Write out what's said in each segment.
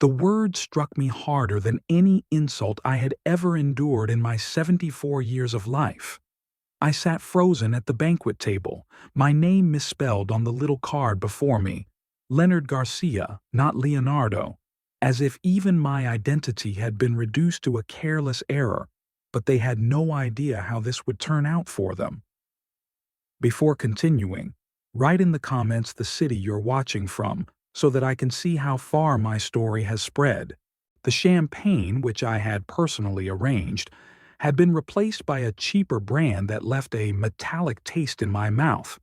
The word struck me harder than any insult I had ever endured in my 74 years of life. I sat frozen at the banquet table, my name misspelled on the little card before me, Leonard Garcia, not Leonardo, as if even my identity had been reduced to a careless error, but they had no idea how this would turn out for them. Before continuing, write in the comments the city you're watching from so that I can see how far my story has spread. The champagne, which I had personally arranged, had been replaced by a cheaper brand that left a metallic taste in my mouth,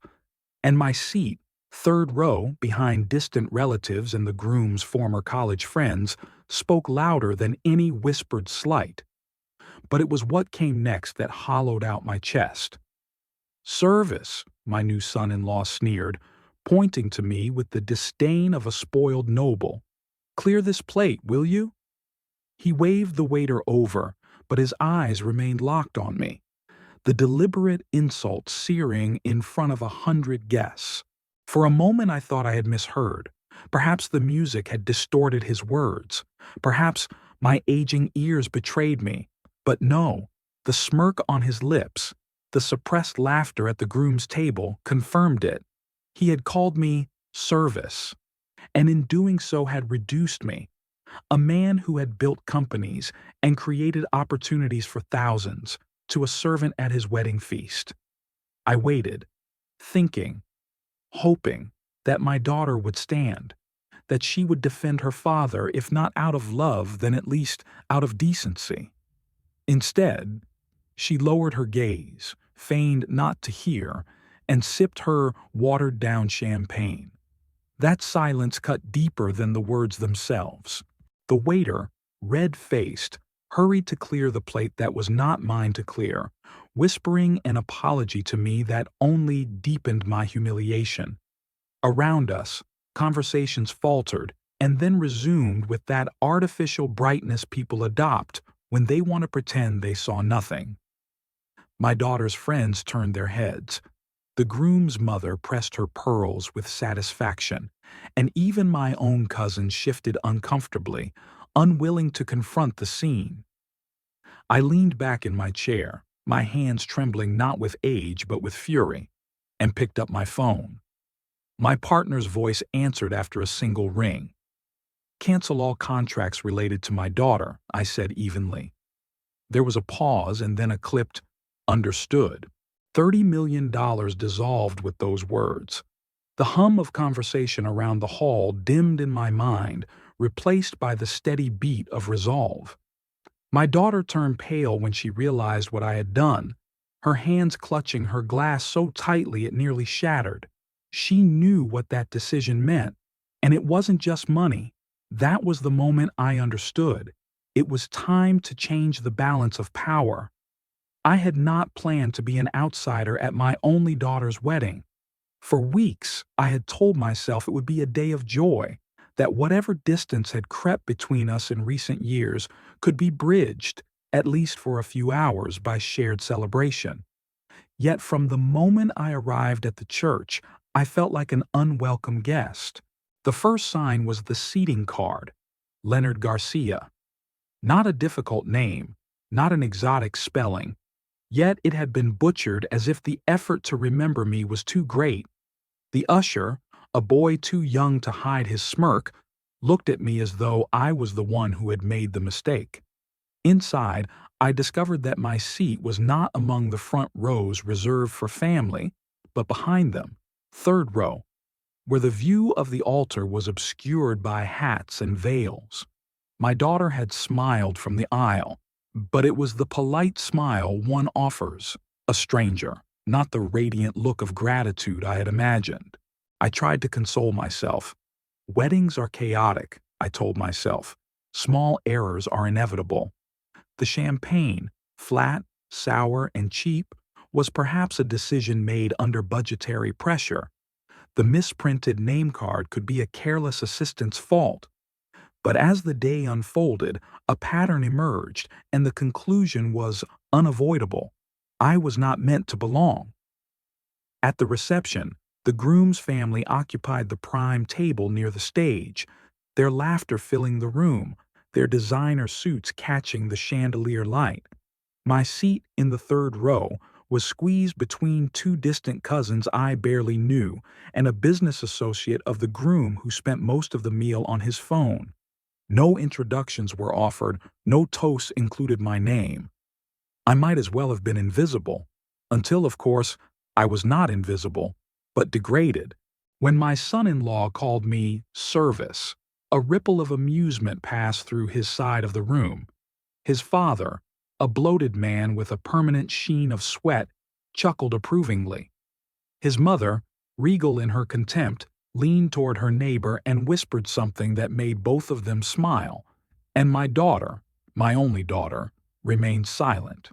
and my seat, third row behind distant relatives and the groom's former college friends, spoke louder than any whispered slight. But it was what came next that hollowed out my chest. "Service," my new son-in-law sneered, pointing to me with the disdain of a spoiled noble. "Clear this plate, will you?" He waved the waiter over, but his eyes remained locked on me, the deliberate insult searing in front of 100 guests. For a moment I thought I had misheard. Perhaps the music had distorted his words. Perhaps my aging ears betrayed me. But no, the smirk on his lips, the suppressed laughter at the groom's table confirmed it. He had called me service, and in doing so had reduced me, a man who had built companies and created opportunities for thousands, to a servant at his wedding feast. I waited, thinking, hoping that my daughter would stand, that she would defend her father, if not out of love, then at least out of decency. Instead, she lowered her gaze, feigned not to hear, and sipped her watered-down champagne. That silence cut deeper than the words themselves. The waiter, red-faced, hurried to clear the plate that was not mine to clear, whispering an apology to me that only deepened my humiliation. Around us, conversations faltered and then resumed with that artificial brightness people adopt when they want to pretend they saw nothing. My daughter's friends turned their heads. The groom's mother pressed her pearls with satisfaction, and even my own cousin shifted uncomfortably, unwilling to confront the scene. I leaned back in my chair, my hands trembling not with age but with fury, and picked up my phone. My partner's voice answered after a single ring. "Cancel all contracts related to my daughter," I said evenly. There was a pause and then a clipped, "Understood." $30 million dissolved with those words. The hum of conversation around the hall dimmed in my mind, replaced by the steady beat of resolve. My daughter turned pale when she realized what I had done, her hands clutching her glass so tightly it nearly shattered. She knew what that decision meant, and it wasn't just money. That was the moment I understood. It was time to change the balance of power. I had not planned to be an outsider at my only daughter's wedding. For weeks, I had told myself it would be a day of joy, that whatever distance had crept between us in recent years could be bridged, at least for a few hours, by shared celebration. Yet from the moment I arrived at the church, I felt like an unwelcome guest. The first sign was the seating card, Leonard Garcia. Not a difficult name, not an exotic spelling, yet it had been butchered as if the effort to remember me was too great. The usher, a boy too young to hide his smirk, looked at me as though I was the one who had made the mistake. Inside, I discovered that my seat was not among the front rows reserved for family, but behind them, third row, where the view of the altar was obscured by hats and veils. My daughter had smiled from the aisle, but it was the polite smile one offers a stranger, not the radiant look of gratitude I had imagined. I tried to console myself. Weddings are chaotic, I told myself. Small errors are inevitable. The champagne, flat, sour, and cheap, was perhaps a decision made under budgetary pressure. The misprinted name card could be a careless assistant's fault. But as the day unfolded, a pattern emerged, and the conclusion was unavoidable. I was not meant to belong. At the reception, the groom's family occupied the prime table near the stage. their laughter filling the room, their designer suits catching the chandelier light. My seat in the third row was squeezed between two distant cousins I barely knew and a business associate of the groom who spent most of the meal on his phone. No introductions were offered, no toasts included my name. I might as well have been invisible, until, of course, I was not invisible, but degraded. When my son-in-law called me service, a ripple of amusement passed through his side of the room. His father, a bloated man with a permanent sheen of sweat, chuckled approvingly. His mother, regal in her contempt, leaned toward her neighbor and whispered something that made both of them smile. And my daughter, my only daughter, remained silent.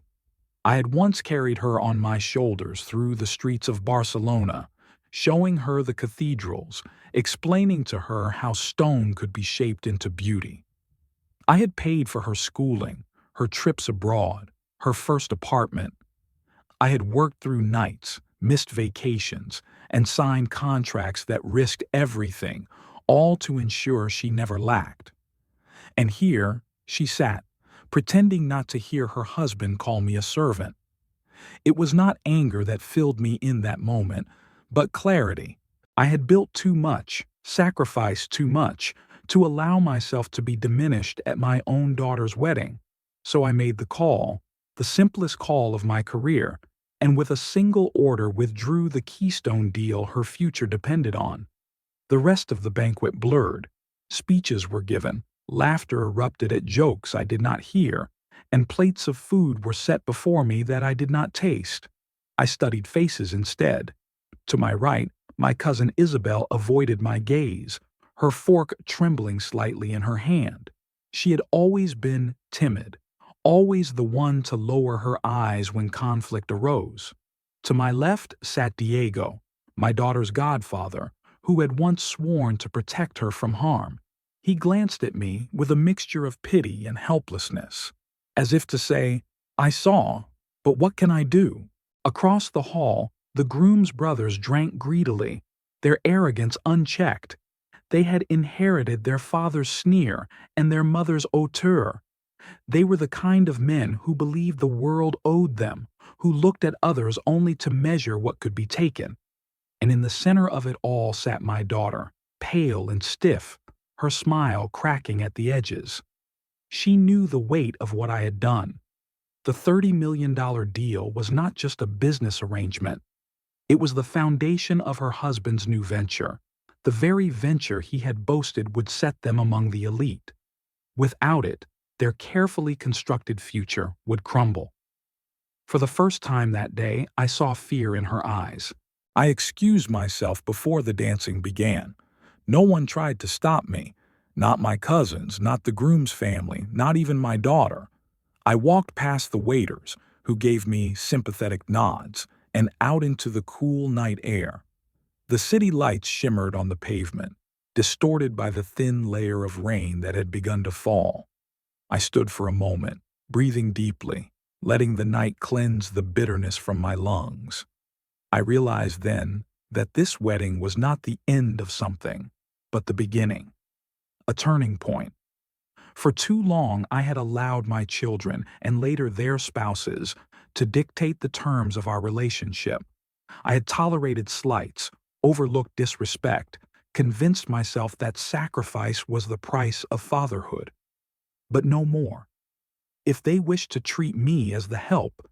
I had once carried her on my shoulders through the streets of Barcelona, showing her the cathedrals, explaining to her how stone could be shaped into beauty. I had paid for her schooling, her trips abroad, her first apartment. I had worked through nights, missed vacations, and signed contracts that risked everything, all to ensure she never lacked. And here she sat, pretending not to hear her husband call me a servant. It was not anger that filled me in that moment, but clarity. I had built too much, sacrificed too much, to allow myself to be diminished at my own daughter's wedding. So I made the call, the simplest call of my career, and with a single order withdrew the keystone deal her future depended on. The rest of the banquet blurred. Speeches were given, laughter erupted at jokes I did not hear, and plates of food were set before me that I did not taste. I studied faces instead. To my right, my cousin Isabel avoided my gaze, her fork trembling slightly in her hand. She had always been timid, always the one to lower her eyes when conflict arose. To my left sat Diego, my daughter's godfather, who had once sworn to protect her from harm. He glanced at me with a mixture of pity and helplessness, as if to say, "I saw, but what can I do?" Across the hall, the groom's brothers drank greedily, their arrogance unchecked. They had inherited their father's sneer and their mother's hauteur. They were the kind of men who believed the world owed them, who looked at others only to measure what could be taken. And in the center of it all sat my daughter, pale and stiff, her smile cracking at the edges. She knew the weight of what I had done. The $30 million deal was not just a business arrangement. It was the foundation of her husband's new venture, the very venture he had boasted would set them among the elite. Without it, their carefully constructed future would crumble. For the first time that day, I saw fear in her eyes. I excused myself before the dancing began. No one tried to stop me. Not my cousins, not the groom's family, not even my daughter. I walked past the waiters, who gave me sympathetic nods, and out into the cool night air. The city lights shimmered on the pavement, distorted by the thin layer of rain that had begun to fall. I stood for a moment, breathing deeply, letting the night cleanse the bitterness from my lungs. I realized then that this wedding was not the end of something, but the beginning, a turning point. For too long I had allowed my children, and later their spouses, to dictate the terms of our relationship. I had tolerated slights, overlooked disrespect, convinced myself that sacrifice was the price of fatherhood. But no more. If they wished to treat me as the help,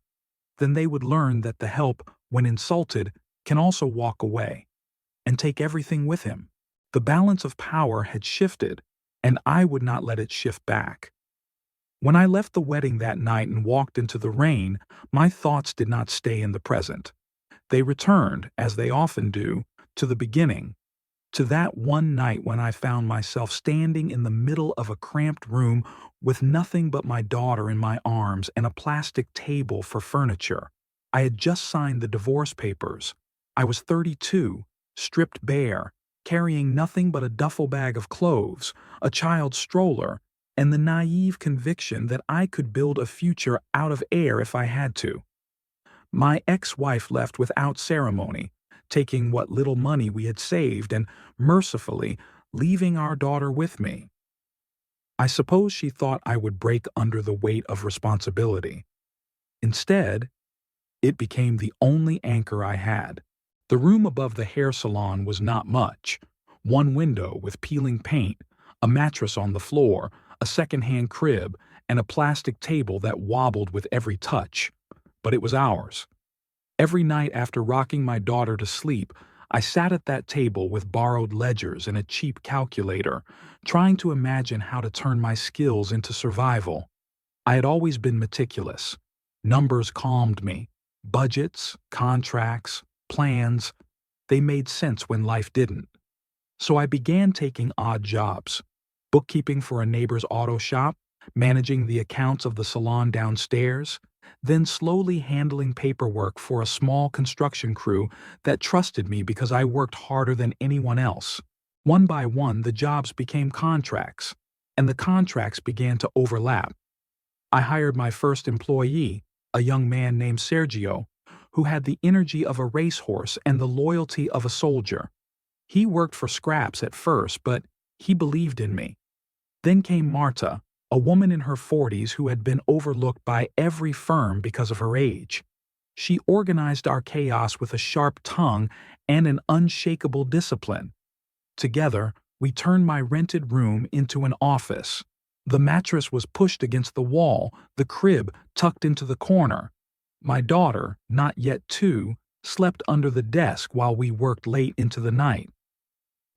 then they would learn that the help, when insulted, can also walk away and take everything with him. The balance of power had shifted, and I would not let it shift back. When I left the wedding that night and walked into the rain, my thoughts did not stay in the present. They returned, as they often do, to the beginning, to that one night when I found myself standing in the middle of a cramped room with nothing but my daughter in my arms and a plastic table for furniture. I had just signed the divorce papers. I was 32, stripped bare, carrying nothing but a duffel bag of clothes, a child's stroller, and the naive conviction that I could build a future out of air if I had to. My ex-wife left without ceremony, taking what little money we had saved and, mercifully, leaving our daughter with me. I suppose she thought I would break under the weight of responsibility. Instead, it became the only anchor I had. The room above the hair salon was not much. One window with peeling paint, a mattress on the floor, a second-hand crib, and a plastic table that wobbled with every touch. But it was ours. Every night after rocking my daughter to sleep, I sat at that table with borrowed ledgers and a cheap calculator, trying to imagine how to turn my skills into survival. I had always been meticulous. Numbers calmed me. Budgets, contracts, plans, they made sense when life didn't. So I began taking odd jobs. Bookkeeping for a neighbor's auto shop, managing the accounts of the salon downstairs, then slowly handling paperwork for a small construction crew that trusted me because I worked harder than anyone else. One by one, the jobs became contracts, and the contracts began to overlap. I hired my first employee, a young man named Sergio, who had the energy of a racehorse and the loyalty of a soldier. He worked for scraps at first, but he believed in me. Then came Marta, a woman in her 40s who had been overlooked by every firm because of her age. She organized our chaos with a sharp tongue and an unshakable discipline. Together, we turned my rented room into an office. The mattress was pushed against the wall, the crib tucked into the corner. My daughter, not yet 2, slept under the desk while we worked late into the night.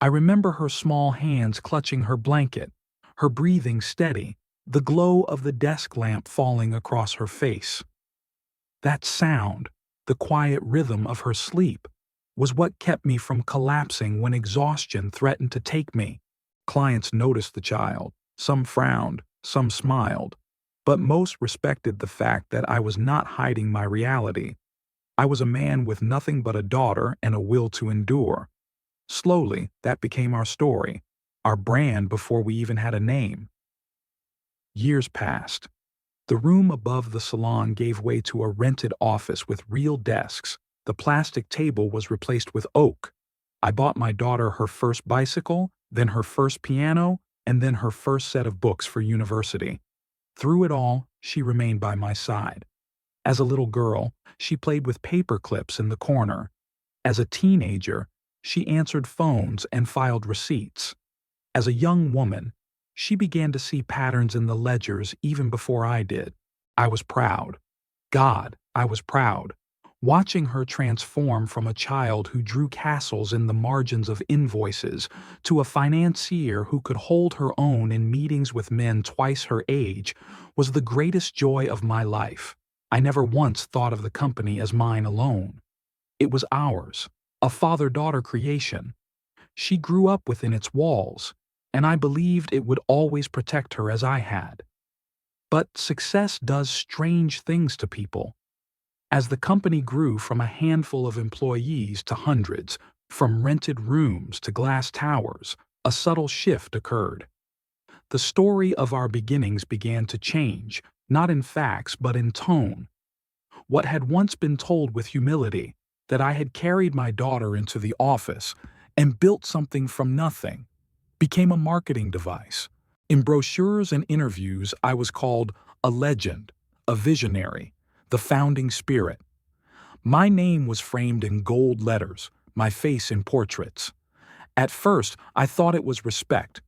I remember her small hands clutching her blanket, her breathing steady, the glow of the desk lamp falling across her face. That sound, the quiet rhythm of her sleep, was what kept me from collapsing when exhaustion threatened to take me. Clients noticed the child. Some frowned, some smiled, but most respected the fact that I was not hiding my reality. I was a man with nothing but a daughter and a will to endure. Slowly, that became our story, our brand before we even had a name. Years passed. The room above the salon gave way to a rented office with real desks. The plastic table was replaced with oak. I bought my daughter her first bicycle, then her first piano, and then her first set of books for university. Through it all, she remained by my side. As a little girl, she played with paper clips in the corner. As a teenager, she answered phones and filed receipts. As a young woman, she began to see patterns in the ledgers even before I did. I was proud. God, I was proud. Watching her transform from a child who drew castles in the margins of invoices to a financier who could hold her own in meetings with men twice her age was the greatest joy of my life. I never once thought of the company as mine alone. It was ours, a father-daughter creation. She grew up within its walls, and I believed it would always protect her as I had. But success does strange things to people. As the company grew from a handful of employees to hundreds, from rented rooms to glass towers, a subtle shift occurred. The story of our beginnings began to change, not in facts but in tone. What had once been told with humility, that I had carried my daughter into the office and built something from nothing, became a marketing device. In brochures and interviews, I was called a legend, a visionary, the founding spirit. My name was framed in gold letters, my face in portraits. At first, I thought it was respect,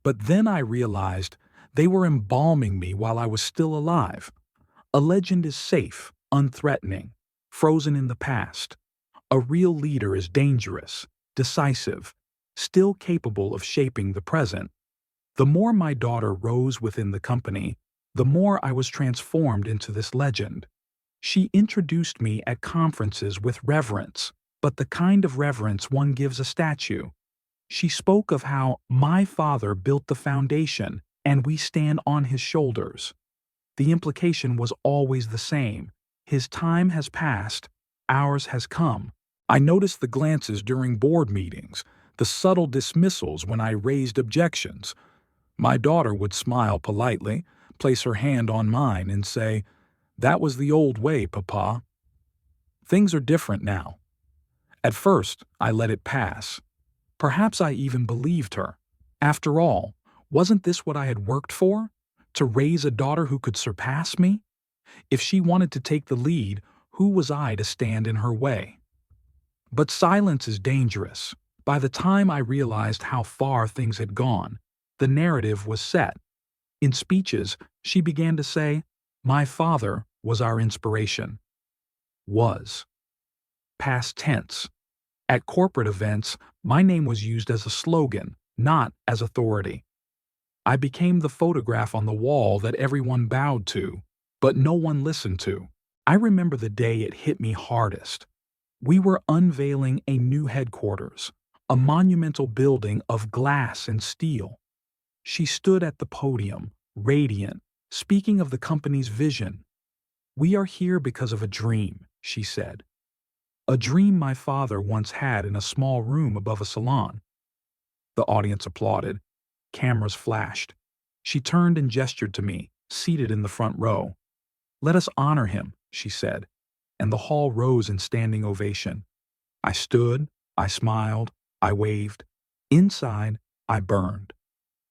but then I realized they were embalming me while I was still alive. A legend is safe, unthreatening, frozen in the past. A real leader is dangerous, decisive, still capable of shaping the present. The more my daughter rose within the company, the more I was transformed into this legend. She introduced me at conferences with reverence, but the kind of reverence one gives a statue. She spoke of how my father built the foundation and we stand on his shoulders. The implication was always the same. His time has passed, ours has come. I noticed the glances during board meetings, the subtle dismissals when I raised objections. My daughter would smile politely, place her hand on mine, and say, "That was the old way, Papa." Things are different now. At first, I let it pass. Perhaps I even believed her. After all, wasn't this what I had worked for? To raise a daughter who could surpass me? If she wanted to take the lead, who was I to stand in her way? But silence is dangerous. By the time I realized how far things had gone, the narrative was set. In speeches, she began to say, "My father was our inspiration." Was. Past tense. At corporate events, my name was used as a slogan, not as authority. I became the photograph on the wall that everyone bowed to, but no one listened to. I remember the day it hit me hardest. We were unveiling a new headquarters, a monumental building of glass and steel. She stood at the podium, radiant, speaking of the company's vision. "We are here because of a dream," she said. "A dream my father once had in a small room above a salon." The audience applauded. Cameras flashed. She turned and gestured to me, seated in the front row. "Let us honor him," she said, and the hall rose in standing ovation. I stood, I smiled, I waved. Inside, I burned,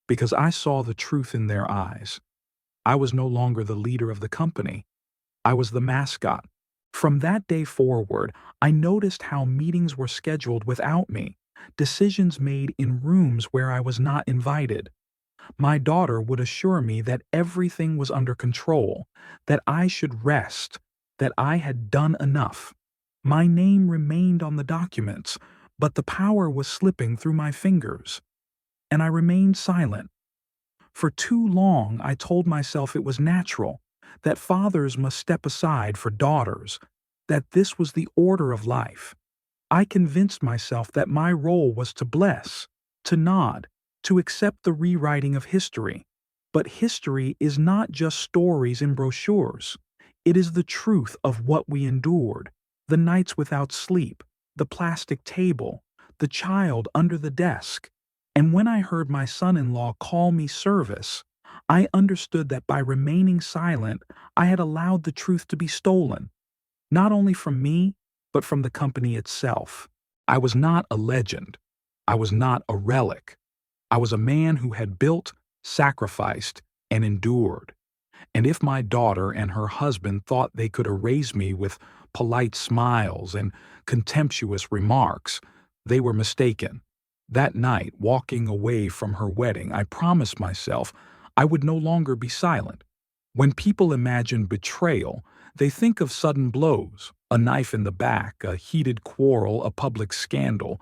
because I saw the truth in their eyes. I was no longer the leader of the company. I was the mascot. From that day forward, I noticed how meetings were scheduled without me, decisions made in rooms where I was not invited. My daughter would assure me that everything was under control, that I should rest, that I had done enough. My name remained on the documents, but the power was slipping through my fingers, and I remained silent. For too long, I told myself it was natural, that fathers must step aside for daughters, that this was the order of life. I convinced myself that my role was to bless, to nod, to accept the rewriting of history. But history is not just stories in brochures. It is the truth of what we endured, the nights without sleep, the plastic table, the child under the desk. And when I heard my son-in-law call me service, I understood that by remaining silent, I had allowed the truth to be stolen, not only from me, but from the company itself. I was not a legend. I was not a relic. I was a man who had built, sacrificed, and endured. And if my daughter and her husband thought they could erase me with polite smiles and contemptuous remarks, they were mistaken. That night, walking away from her wedding, I promised myself I would no longer be silent. When people imagine betrayal, they think of sudden blows, a knife in the back, a heated quarrel, a public scandal.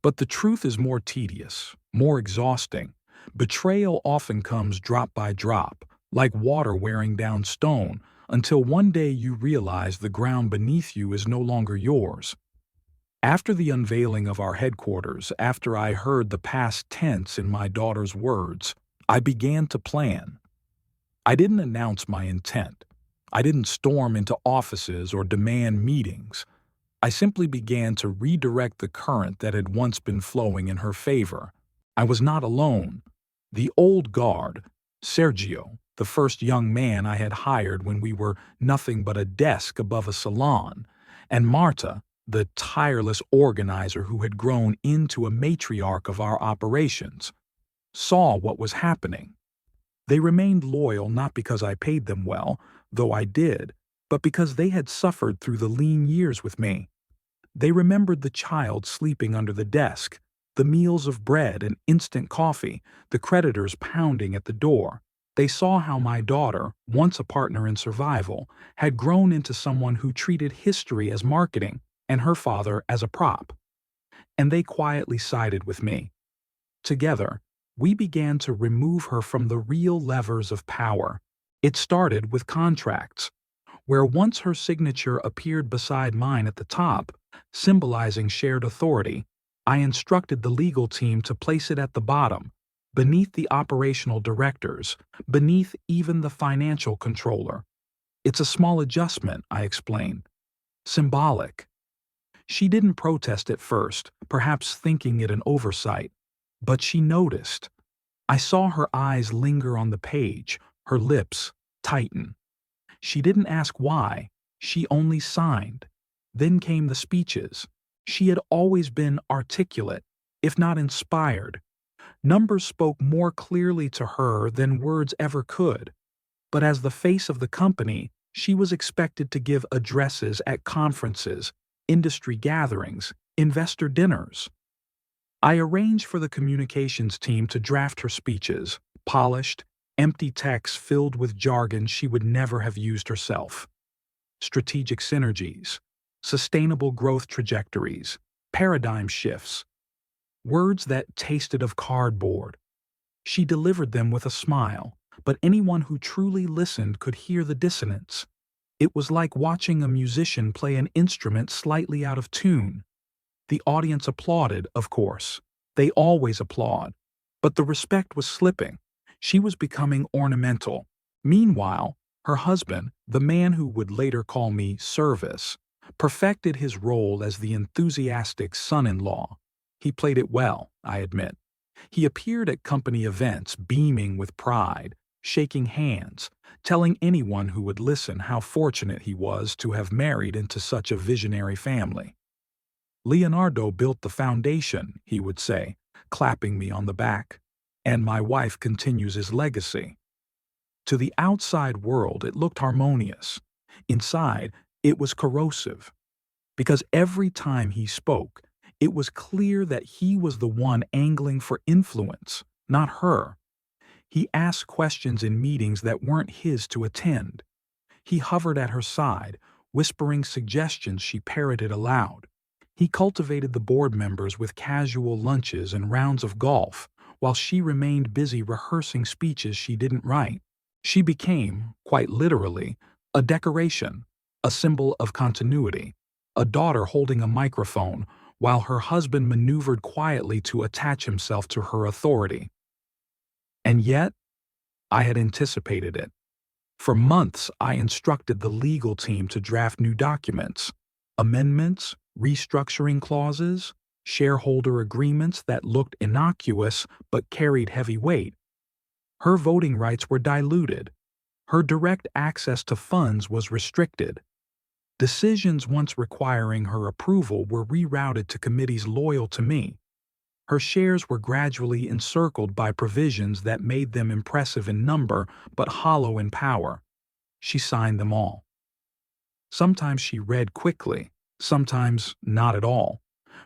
But the truth is more tedious, more exhausting. Betrayal often comes drop by drop, like water wearing down stone, until one day you realize the ground beneath you is no longer yours. After the unveiling of our headquarters, after I heard the past tense in my daughter's words, I began to plan. I didn't announce my intent. I didn't storm into offices or demand meetings. I simply began to redirect the current that had once been flowing in her favor. I was not alone. The old guard, Sergio, the first young man I had hired when we were nothing but a desk above a salon, and Marta, the tireless organizer who had grown into a matriarch of our operations, saw what was happening. They remained loyal not because I paid them well, though I did, but because they had suffered through the lean years with me. They remembered the child sleeping under the desk, the meals of bread and instant coffee, the creditors pounding at the door. They saw how my daughter, once a partner in survival, had grown into someone who treated history as marketing and her father as a prop. And they quietly sided with me. Together, we began to remove her from the real levers of power. It started with contracts, where once her signature appeared beside mine at the top, symbolizing shared authority, I instructed the legal team to place it at the bottom, beneath the operational directors, beneath even the financial controller. "It's a small adjustment," I explained. "Symbolic." She didn't protest at first, perhaps thinking it an oversight, but she noticed. I saw her eyes linger on the page, her lips tighten. She didn't ask why, she only signed. Then came the speeches. She had always been articulate, if not inspired. Numbers spoke more clearly to her than words ever could. But as the face of the company, she was expected to give addresses at conferences, industry gatherings, investor dinners. I arranged for the communications team to draft her speeches, polished, empty texts filled with jargon she would never have used herself. Strategic synergies, sustainable growth trajectories, paradigm shifts, words that tasted of cardboard. She delivered them with a smile, but anyone who truly listened could hear the dissonance. It was like watching a musician play an instrument slightly out of tune. The audience applauded, of course. They always applaud. But the respect was slipping. She was becoming ornamental. Meanwhile, her husband, the man who would later call me Service, perfected his role as the enthusiastic son-in-law. He played it well, I admit. He appeared at company events beaming with pride, shaking hands, telling anyone who would listen how fortunate he was to have married into such a visionary family. Leonardo built the foundation, he would say, clapping me on the back, and my wife continues his legacy. To the outside world, it looked harmonious. Inside, it was corrosive. Because every time he spoke, it was clear that he was the one angling for influence, not her. He asked questions in meetings that weren't his to attend. He hovered at her side, whispering suggestions she parroted aloud. He cultivated the board members with casual lunches and rounds of golf, while she remained busy rehearsing speeches she didn't write. She became, quite literally, a decoration, a symbol of continuity, a daughter holding a microphone while her husband maneuvered quietly to attach himself to her authority. And yet, I had anticipated it. For months, I instructed the legal team to draft new documents, amendments, restructuring clauses, shareholder agreements that looked innocuous but carried heavy weight. Her voting rights were diluted. Her direct access to funds was restricted. Decisions once requiring her approval were rerouted to committees loyal to me. Her shares were gradually encircled by provisions that made them impressive in number but hollow in power. She signed them all. Sometimes she read quickly, sometimes not at all.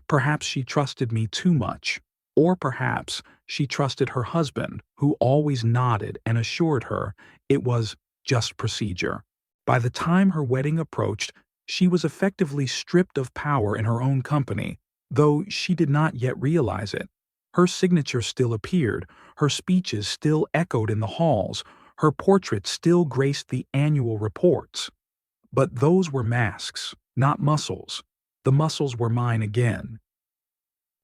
Perhaps she trusted me too much, or perhaps she trusted her husband, who always nodded and assured her it was just procedure. By the time her wedding approached, she was effectively stripped of power in her own company, though she did not yet realize it. Her signature still appeared, her speeches still echoed in the halls, her portrait still graced the annual reports. But those were masks, not muscles. The muscles were mine again.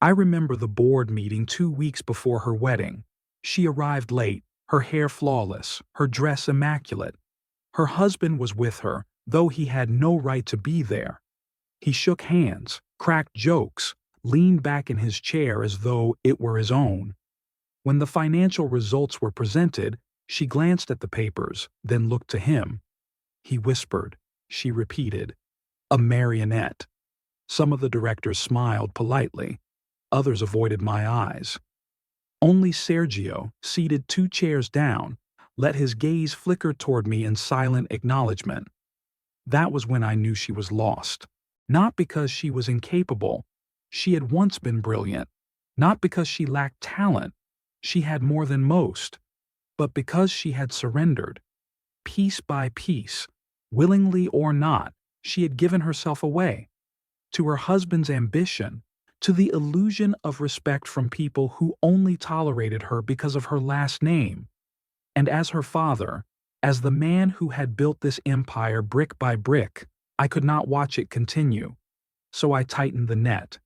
I remember the board meeting 2 weeks before her wedding. She arrived late, her hair flawless, her dress immaculate. Her husband was with her, though he had no right to be there. He shook hands, cracked jokes, leaned back in his chair as though it were his own. When the financial results were presented, she glanced at the papers, then looked to him. He whispered. She repeated, "A marionette." Some of the directors smiled politely. Others avoided my eyes. Only Sergio, seated 2 chairs down, let his gaze flicker toward me in silent acknowledgement. That was when I knew she was lost. Not because she was incapable. She had once been brilliant. Not because she lacked talent. She had more than most. But because she had surrendered. Piece by piece, willingly or not, she had given herself away. To her husband's ambition, to the illusion of respect from people who only tolerated her because of her last name. And as her father, as the man who had built this empire brick by brick, I could not watch it continue. So I tightened the net.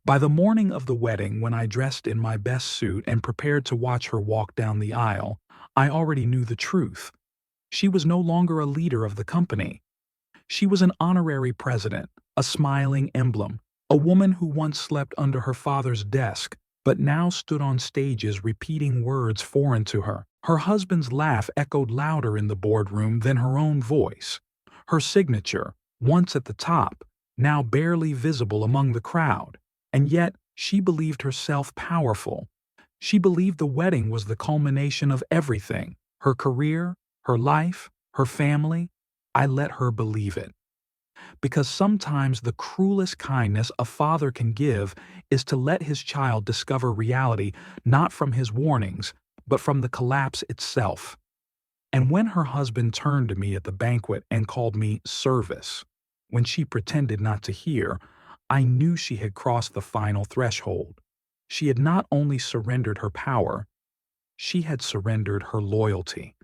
By the morning of the wedding, when I dressed in my best suit and prepared to watch her walk down the aisle, I already knew the truth. She was no longer a leader of the company. She was an honorary president, a smiling emblem, a woman who once slept under her father's desk, but now stood on stages repeating words foreign to her. Her husband's laugh echoed louder in the boardroom than her own voice. Her signature, once at the top, now barely visible among the crowd. And yet she believed herself powerful. She believed the wedding was the culmination of everything: her career, her life, her family. I let her believe it. Because sometimes the cruelest kindness a father can give is to let his child discover reality not from his warnings, but from the collapse itself. And when her husband turned to me at the banquet and called me service, when she pretended not to hear, I knew she had crossed the final threshold. She had not only surrendered her power, she had surrendered her loyalty.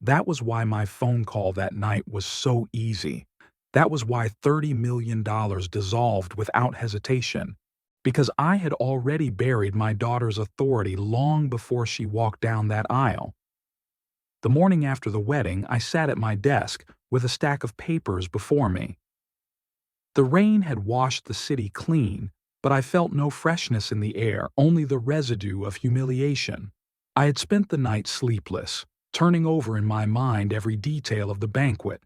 That was why my phone call that night was so easy. That was why $30 million dissolved without hesitation. Because I had already buried my daughter's authority long before she walked down that aisle. The morning after the wedding, I sat at my desk with a stack of papers before me. The rain had washed the city clean, but I felt no freshness in the air, only the residue of humiliation. I had spent the night sleepless, turning over in my mind every detail of the banquet: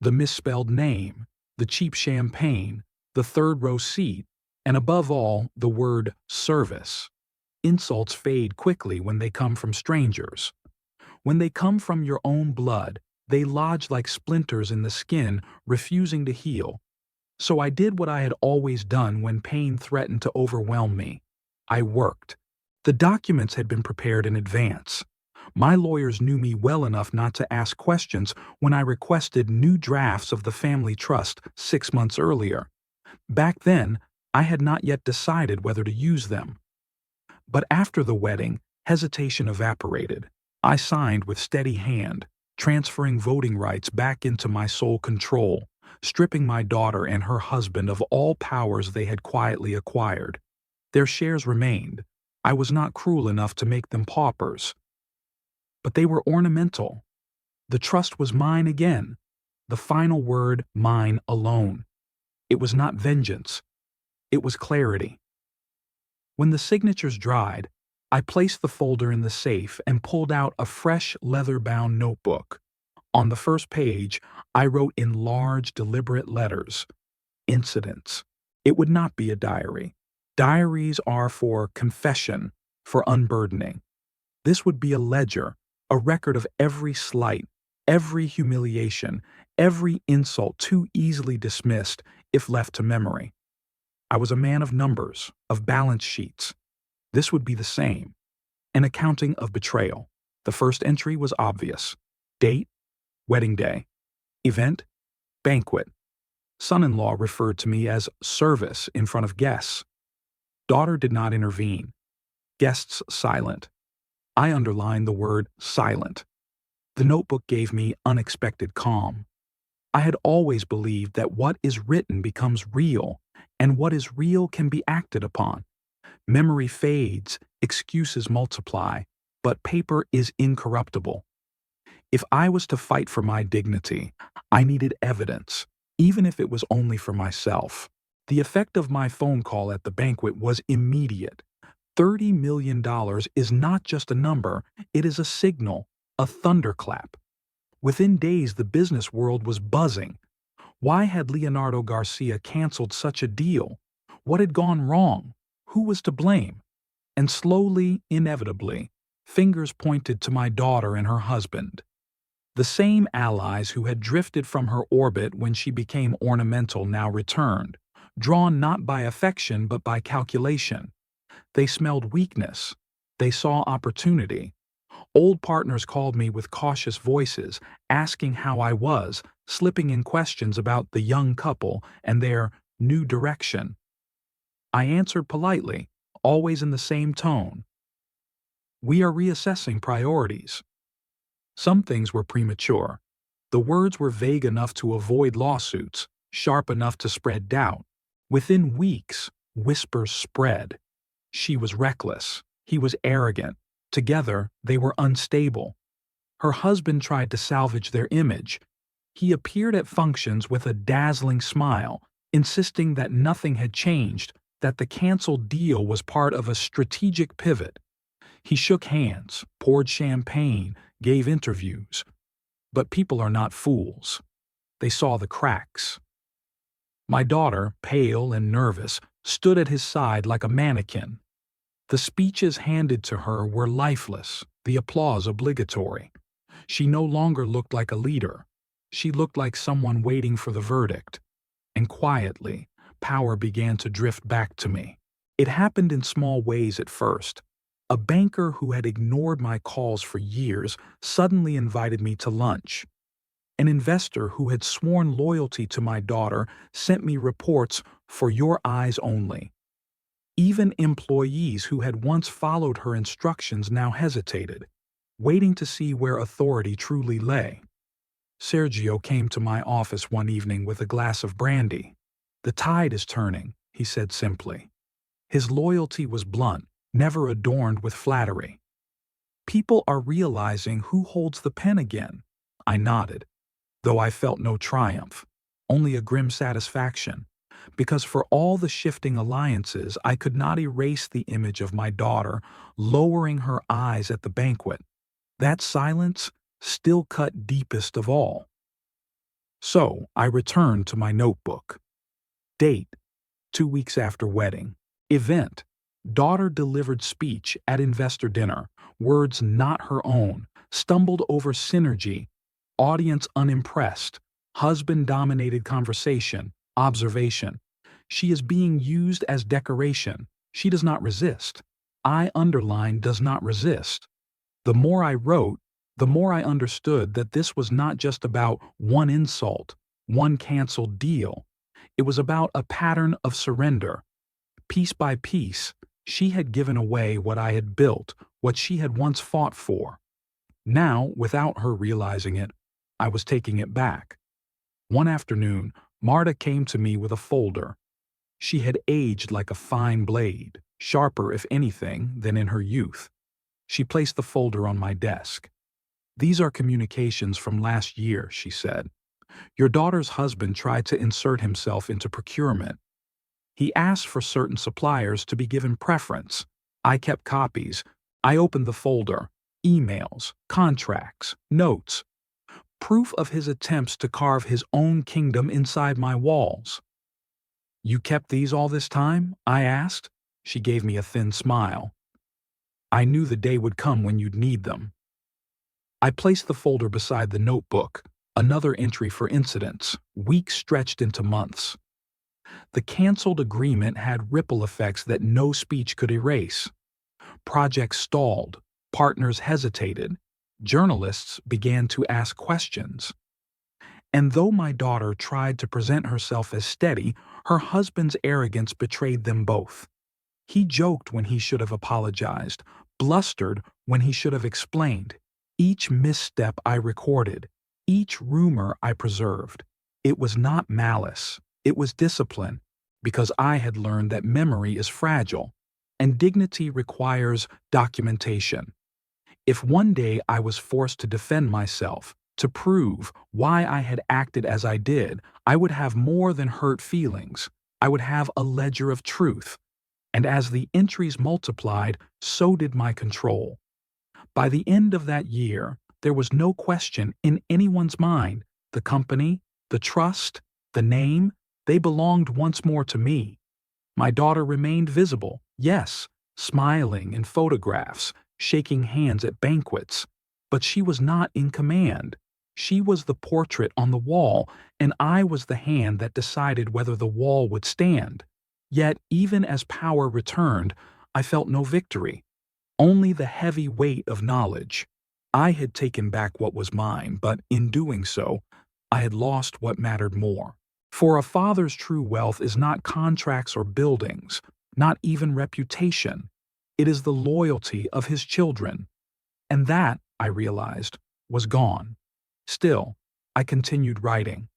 the misspelled name, the cheap champagne, the third-row seat, and above all, the word service. Insults fade quickly when they come from strangers. When they come from your own blood, they lodge like splinters in the skin, refusing to heal. So I did what I had always done when pain threatened to overwhelm me. I worked. The documents had been prepared in advance. My lawyers knew me well enough not to ask questions when I requested new drafts of the family trust 6 months earlier. Back then, I had not yet decided whether to use them. But after the wedding, hesitation evaporated. I signed with steady hand, transferring voting rights back into my sole control, stripping my daughter and her husband of all powers they had quietly acquired. Their shares remained. I was not cruel enough to make them paupers. But they were ornamental. The trust was mine again. The final word mine alone. It was not vengeance. It was clarity. When the signatures dried, I placed the folder in the safe and pulled out a fresh leather-bound notebook. On the first page, I wrote in large, deliberate letters, incidents. It would not be a diary. Diaries are for confession, for unburdening. This would be a ledger, a record of every slight, every humiliation, every insult too easily dismissed if left to memory. I was a man of numbers, of balance sheets. This would be the same. An accounting of betrayal. The first entry was obvious. Date, wedding day. Event, banquet. Son-in-law referred to me as service in front of guests. Daughter did not intervene. Guests silent. I underlined the word silent. The notebook gave me unexpected calm. I had always believed that what is written becomes real, and what is real can be acted upon. Memory fades, excuses multiply, but paper is incorruptible. If I was to fight for my dignity, I needed evidence, even if it was only for myself. The effect of my phone call at the banquet was immediate. $30 million is not just a number, it is a signal, a thunderclap. Within days, the business world was buzzing. Why had Leonardo Garcia canceled such a deal? What had gone wrong? Who was to blame? And slowly, inevitably, fingers pointed to my daughter and her husband. The same allies who had drifted from her orbit when she became ornamental now returned, drawn not by affection but by calculation. They smelled weakness. They saw opportunity. Old partners called me with cautious voices, asking how I was, slipping in questions about the young couple and their new direction. I answered politely, always in the same tone. We are reassessing priorities. Some things were premature. The words were vague enough to avoid lawsuits, sharp enough to spread doubt. Within weeks, whispers spread. She was reckless. He was arrogant. Together, they were unstable. Her husband tried to salvage their image. He appeared at functions with a dazzling smile, insisting that nothing had changed, that the canceled deal was part of a strategic pivot. He shook hands, poured champagne, gave interviews. But people are not fools. They saw the cracks. My daughter, pale and nervous, stood at his side like a mannequin. The speeches handed to her were lifeless, the applause obligatory. She no longer looked like a leader. She looked like someone waiting for the verdict. And quietly, power began to drift back to me. It happened in small ways at first. A banker who had ignored my calls for years suddenly invited me to lunch. An investor who had sworn loyalty to my daughter sent me reports for your eyes only. Even employees who had once followed her instructions now hesitated, waiting to see where authority truly lay. Sergio came to my office one evening with a glass of brandy. "The tide is turning," he said simply. His loyalty was blunt, never adorned with flattery. "People are realizing who holds the pen again." I nodded, though I felt no triumph, only a grim satisfaction, because for all the shifting alliances, I could not erase the image of my daughter lowering her eyes at the banquet. That silence still cut deepest of all. So I returned to my notebook. Date: 2 weeks after wedding. Event: daughter delivered speech at investor dinner, words not her own, stumbled over synergy, audience unimpressed, husband dominated conversation, observation. She is being used as decoration. She does not resist. I underline does not resist. The more I wrote, the more I understood that this was not just about one insult, one canceled deal. It was about a pattern of surrender. Piece by piece, she had given away what I had built, what she had once fought for. Now, without her realizing it, I was taking it back. One afternoon, Marta came to me with a folder. She had aged like a fine blade, sharper, if anything, than in her youth. She placed the folder on my desk. "These are communications from last year," she said. "Your daughter's husband tried to insert himself into procurement. He asked for certain suppliers to be given preference. I kept copies. I opened the folder. Emails, contracts, notes. Proof of his attempts to carve his own kingdom inside my walls." "You kept these all this time?" I asked. She gave me a thin smile. "I knew the day would come when you'd need them." I placed the folder beside the notebook, another entry for incidents, weeks stretched into months. The canceled agreement had ripple effects that no speech could erase. Projects stalled, partners hesitated, journalists began to ask questions. And though my daughter tried to present herself as steady, her husband's arrogance betrayed them both. He joked when he should have apologized, blustered when he should have explained. Each misstep I recorded, each rumor I preserved. It was not malice, it was discipline, because I had learned that memory is fragile, and dignity requires documentation. If one day I was forced to defend myself, to prove why I had acted as I did, I would have more than hurt feelings. I would have a ledger of truth. And as the entries multiplied, so did my control. By the end of that year, there was no question in anyone's mind. The company, the trust, the name, they belonged once more to me. My daughter remained visible, yes, smiling in photographs, shaking hands at banquets, but she was not in command. She was the portrait on the wall, and I was the hand that decided whether the wall would stand. Yet, even as power returned, I felt no victory, only the heavy weight of knowledge. I had taken back what was mine, but in doing so, I had lost what mattered more. For a father's true wealth is not contracts or buildings, not even reputation. It is the loyalty of his children. And that, I realized, was gone. Still, I continued writing.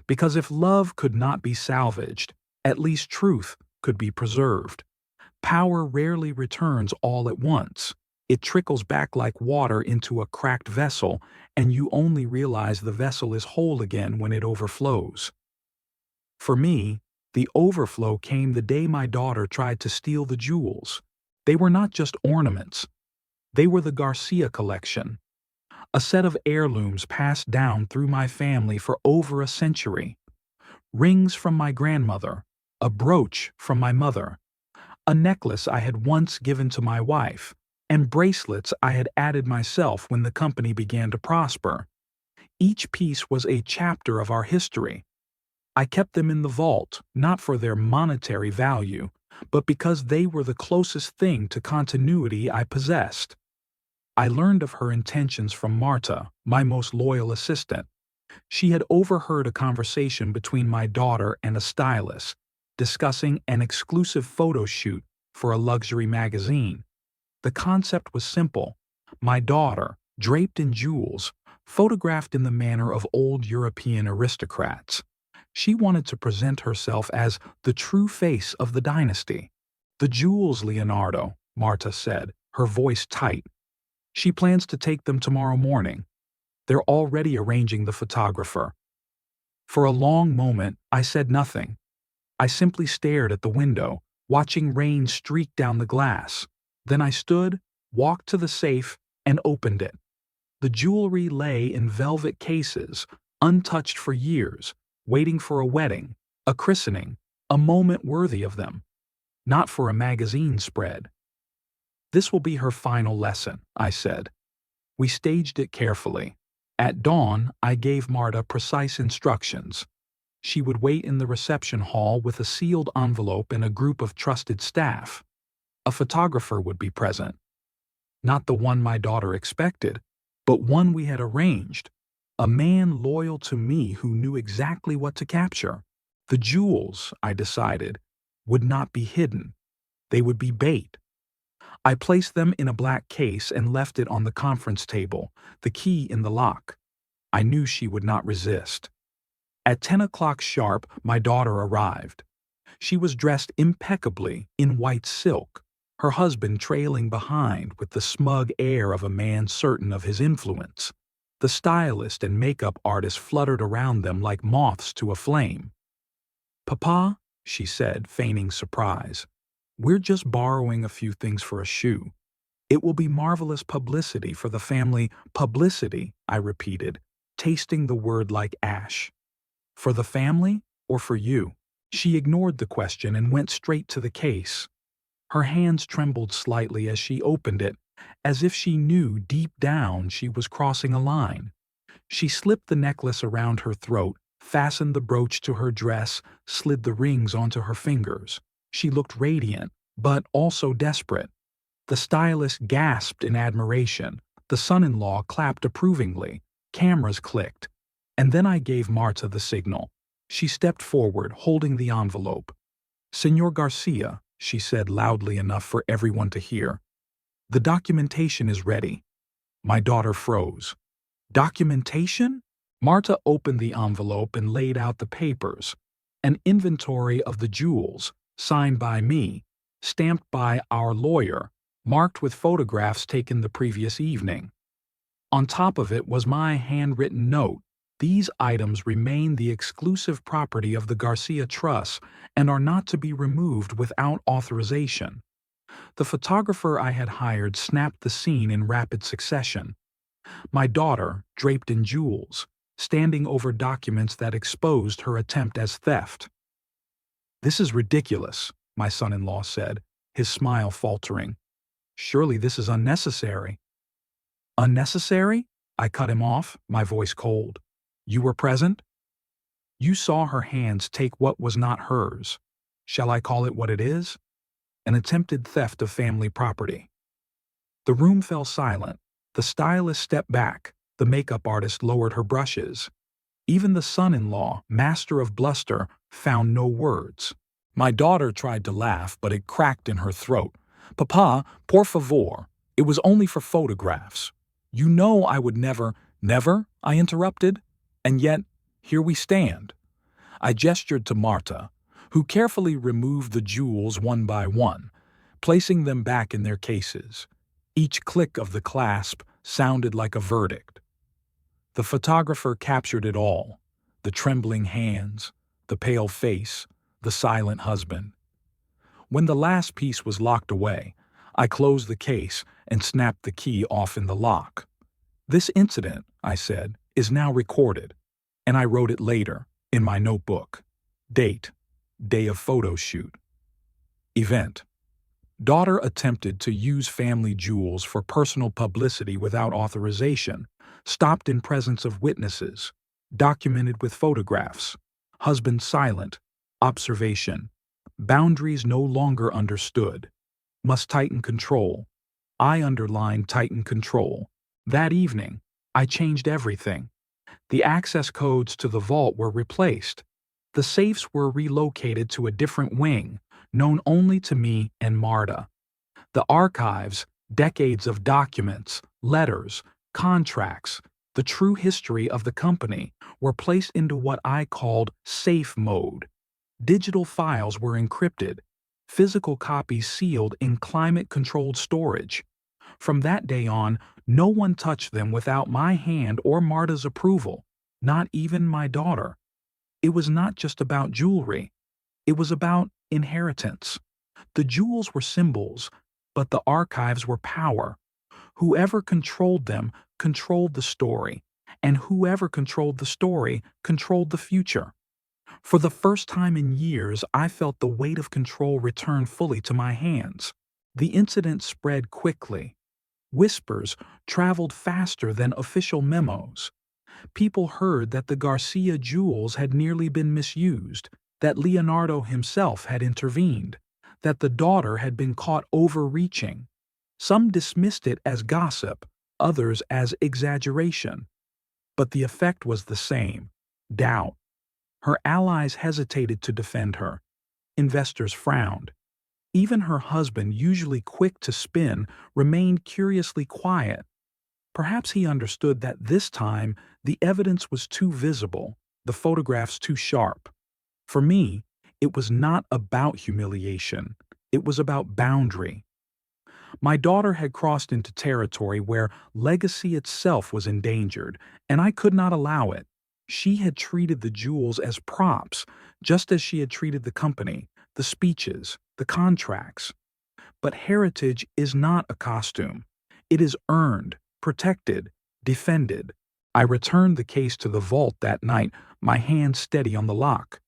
Because if love could not be salvaged, at least truth could be preserved. Power rarely returns all at once. It trickles back like water into a cracked vessel, and you only realize the vessel is whole again when it overflows. For me, the overflow came the day my daughter tried to steal the jewels. They were not just ornaments. They were the Garcia collection, a set of heirlooms passed down through my family for over a century. Rings from my grandmother, a brooch from my mother. a necklace I had once given to my wife, and bracelets I had added myself when the company began to prosper. Each piece was a chapter of our history. I kept them in the vault, not for their monetary value, but because they were the closest thing to continuity I possessed. I learned of her intentions from Marta, my most loyal assistant. She had overheard a conversation between my daughter and a stylist, discussing an exclusive photo shoot for a luxury magazine. The concept was simple. My daughter, draped in jewels, photographed in the manner of old European aristocrats. She wanted to present herself as the true face of the dynasty. "The jewels, Leonardo," Marta said, her voice tight. "She plans to take them tomorrow morning. They're already arranging the photographer." For a long moment, I said nothing. I simply stared at the window, watching rain streak down the glass. Then I stood, walked to the safe, and opened it. The jewelry lay in velvet cases, untouched for years, waiting for a wedding, a christening, a moment worthy of them, not for a magazine spread. "This will be her final lesson," I said. We staged it carefully. At dawn, I gave Marta precise instructions. She would wait in the reception hall with a sealed envelope and a group of trusted staff. A photographer would be present. Not the one my daughter expected, but one we had arranged. A man loyal to me who knew exactly what to capture. The jewels, I decided, would not be hidden. They would be bait. I placed them in a black case and left it on the conference table, the key in the lock. I knew she would not resist. At 10 o'clock sharp, my daughter arrived. She was dressed impeccably in white silk, her husband trailing behind with the smug air of a man certain of his influence. The stylist and makeup artist fluttered around them like moths to a flame. "Papa," she said, feigning surprise, "we're just borrowing a few things for a shoe. It will be marvelous publicity for the family." "Publicity," I repeated, tasting the word like ash. "For the family or for you?" She ignored the question and went straight to the case. Her hands trembled slightly as she opened it, as if she knew deep down she was crossing a line. She slipped the necklace around her throat, fastened the brooch to her dress, slid the rings onto her fingers. She looked radiant, but also desperate. The stylist gasped in admiration. The son-in-law clapped approvingly. Cameras clicked. And then I gave Marta the signal. She stepped forward, holding the envelope. "Señor Garcia," she said loudly enough for everyone to hear, "the documentation is ready." My daughter froze. "Documentation?" Marta opened the envelope and laid out the papers. An inventory of the jewels, signed by me, stamped by our lawyer, marked with photographs taken the previous evening. On top of it was my handwritten note. "These items remain the exclusive property of the Garcia Trust and are not to be removed without authorization." The photographer I had hired snapped the scene in rapid succession. My daughter, draped in jewels, standing over documents that exposed her attempt as theft. "This is ridiculous," my son-in-law said, his smile faltering. "Surely this is unnecessary." "Unnecessary?" I cut him off, my voice cold. "You were present? You saw her hands take what was not hers. Shall I call it what it is? An attempted theft of family property." The room fell silent. The stylist stepped back. The makeup artist lowered her brushes. Even the son-in-law, master of bluster, found no words. My daughter tried to laugh, but it cracked in her throat. "Papa, por favor. It was only for photographs. You know I would never—" "Never?" I interrupted. "And yet, here we stand." I gestured to Marta, who carefully removed the jewels one by one, placing them back in their cases. Each click of the clasp sounded like a verdict. The photographer captured it all: the trembling hands, the pale face, the silent husband. When the last piece was locked away, I closed the case and snapped the key off in the lock. "This incident," I said, "is now recorded," and I wrote it later, in my notebook. Date: day of photo shoot. Event: Daughter attempted to use family jewels for personal publicity without authorization, stopped in presence of witnesses, documented with photographs. Husband silent, observation. Boundaries no longer understood. Must tighten control. I underlined tighten control. That evening, I changed everything. The access codes to the vault were replaced. The safes were relocated to a different wing, known only to me and Marta. The archives, decades of documents, letters, contracts, the true history of the company, were placed into what I called safe mode. Digital files were encrypted, physical copies sealed in climate-controlled storage. From that day on, no one touched them without my hand or Marta's approval, not even my daughter. It was not just about jewelry. It was about inheritance. The jewels were symbols, but the archives were power. Whoever controlled them controlled the story, and whoever controlled the story controlled the future. For the first time in years, I felt the weight of control return fully to my hands. The incident spread quickly. Whispers traveled faster than official memos. People heard that the Garcia jewels had nearly been misused, that Leonardo himself had intervened, that the daughter had been caught overreaching. Some dismissed it as gossip, others as exaggeration. But the effect was the same: doubt. Her allies hesitated to defend her. Investors frowned. Even her husband, usually quick to spin, remained curiously quiet. Perhaps he understood that this time the evidence was too visible, the photographs too sharp. For me, it was not about humiliation. It was about boundary. My daughter had crossed into territory where legacy itself was endangered, and I could not allow it. She had treated the jewels as props, just as she had treated the company, the speeches, the contracts. But heritage is not a costume. It is earned, protected, defended. I returned the case to the vault that night, my hand steady on the lock.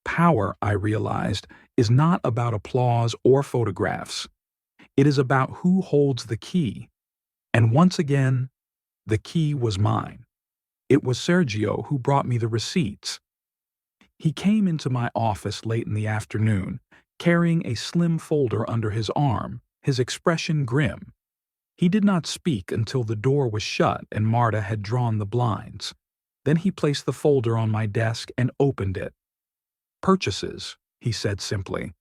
Power, I realized, is not about applause or photographs. It is about who holds the key. And once again, the key was mine. It was Sergio who brought me the receipts. He came into my office late in the afternoon, carrying a slim folder under his arm, his expression grim. He did not speak until the door was shut and Marta had drawn the blinds. Then he placed the folder on my desk and opened it. "Purchases," he said simply.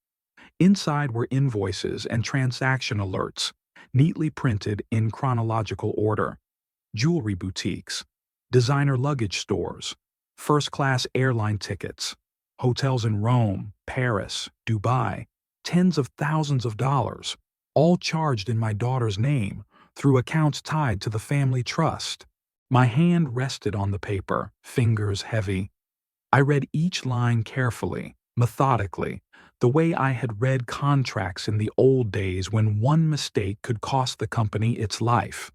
Inside were invoices and transaction alerts, neatly printed in chronological order. Jewelry boutiques, designer luggage stores, first-class airline tickets, hotels in Rome, Paris, Dubai, tens of thousands of dollars, all charged in my daughter's name through accounts tied to the family trust. My hand rested on the paper, fingers heavy. I read each line carefully, methodically, the way I had read contracts in the old days when one mistake could cost the company its life.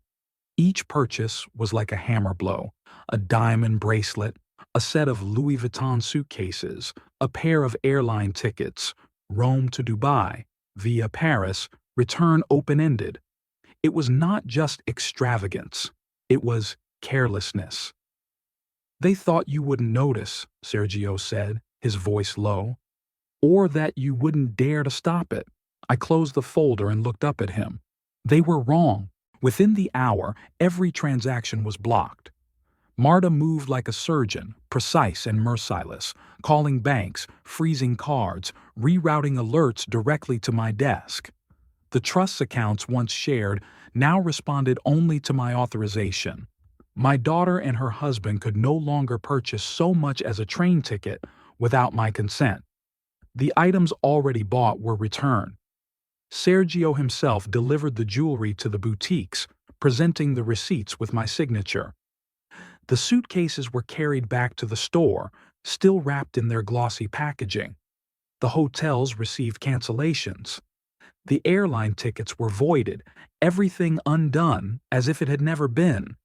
Each purchase was like a hammer blow: a diamond bracelet, a set of Louis Vuitton suitcases, a pair of airline tickets, Rome to Dubai, via Paris, return open-ended. It was not just extravagance, it was carelessness. "They thought you wouldn't notice," Sergio said, his voice low, "or that you wouldn't dare to stop it." I closed the folder and looked up at him. They were wrong. Within the hour, every transaction was blocked. Marta moved like a surgeon, precise and merciless, calling banks, freezing cards, rerouting alerts directly to my desk. The trust accounts once shared now responded only to my authorization. My daughter and her husband could no longer purchase so much as a train ticket without my consent. The items already bought were returned. Sergio himself delivered the jewelry to the boutiques, presenting the receipts with my signature. The suitcases were carried back to the store, still wrapped in their glossy packaging. The hotels received cancellations. The airline tickets were voided, everything undone as if it had never been.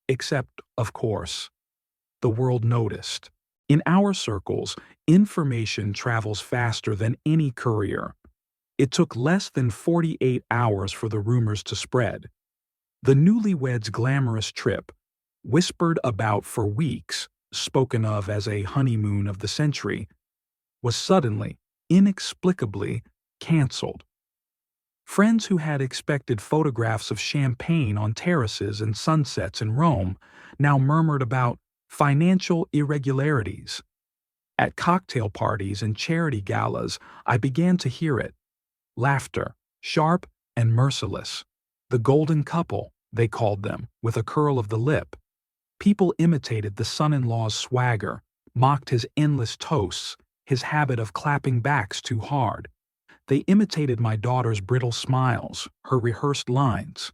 Except, of course, the world noticed. In our circles, information travels faster than any courier. It took less than 48 hours for the rumors to spread. The newlyweds' glamorous trip, whispered about for weeks, spoken of as a honeymoon of the century, was suddenly, inexplicably, cancelled. Friends who had expected photographs of champagne on terraces and sunsets in Rome now murmured about financial irregularities. At cocktail parties and charity galas, I began to hear it. Laughter, sharp and merciless. The golden couple, they called them, with a curl of the lip. People imitated the son-in-law's swagger, mocked his endless toasts, his habit of clapping backs too hard. They imitated my daughter's brittle smiles, her rehearsed lines.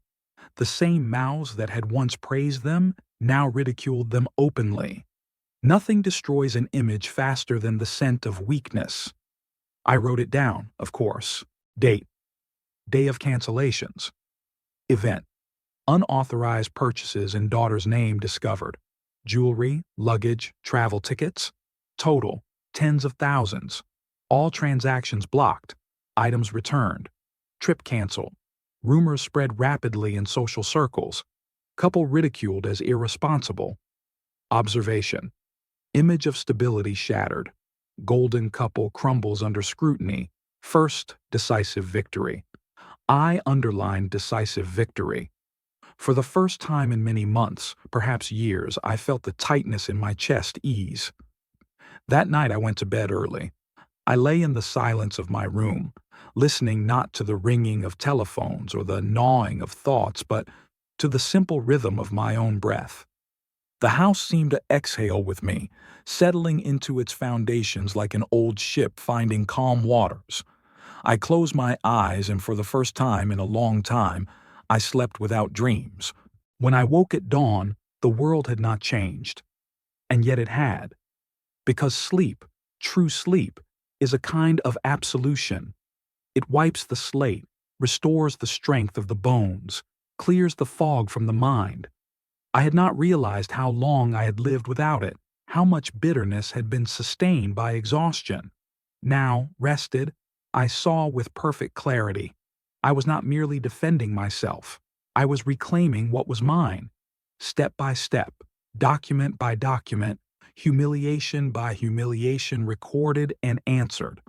The same mouths that had once praised them now ridiculed them openly. Nothing destroys an image faster than the scent of weakness. I wrote it down, of course. Date. Day of cancellations. Event. Unauthorized purchases in daughter's name discovered. Jewelry, luggage, travel tickets. Total, tens of thousands. All transactions blocked. Items returned. Trip canceled. Rumors spread rapidly in social circles. Couple ridiculed as irresponsible. Observation. Image of stability shattered. Golden couple crumbles under scrutiny. First decisive victory. I underlined decisive victory. For the first time in many months, perhaps years, I felt the tightness in my chest ease. That night I went to bed early. I lay in the silence of my room, listening not to the ringing of telephones or the gnawing of thoughts, but to the simple rhythm of my own breath. The house seemed to exhale with me, settling into its foundations like an old ship finding calm waters. I closed my eyes, and for the first time in a long time, I slept without dreams. When I woke at dawn, the world had not changed. And yet it had. Because sleep, true sleep, is a kind of absolution. It wipes the slate, restores the strength of the bones, clears the fog from the mind. I had not realized how long I had lived without it, how much bitterness had been sustained by exhaustion. Now, rested, I saw with perfect clarity. I was not merely defending myself. I was reclaiming what was mine. Step by step, document by document, humiliation by humiliation recorded and answered.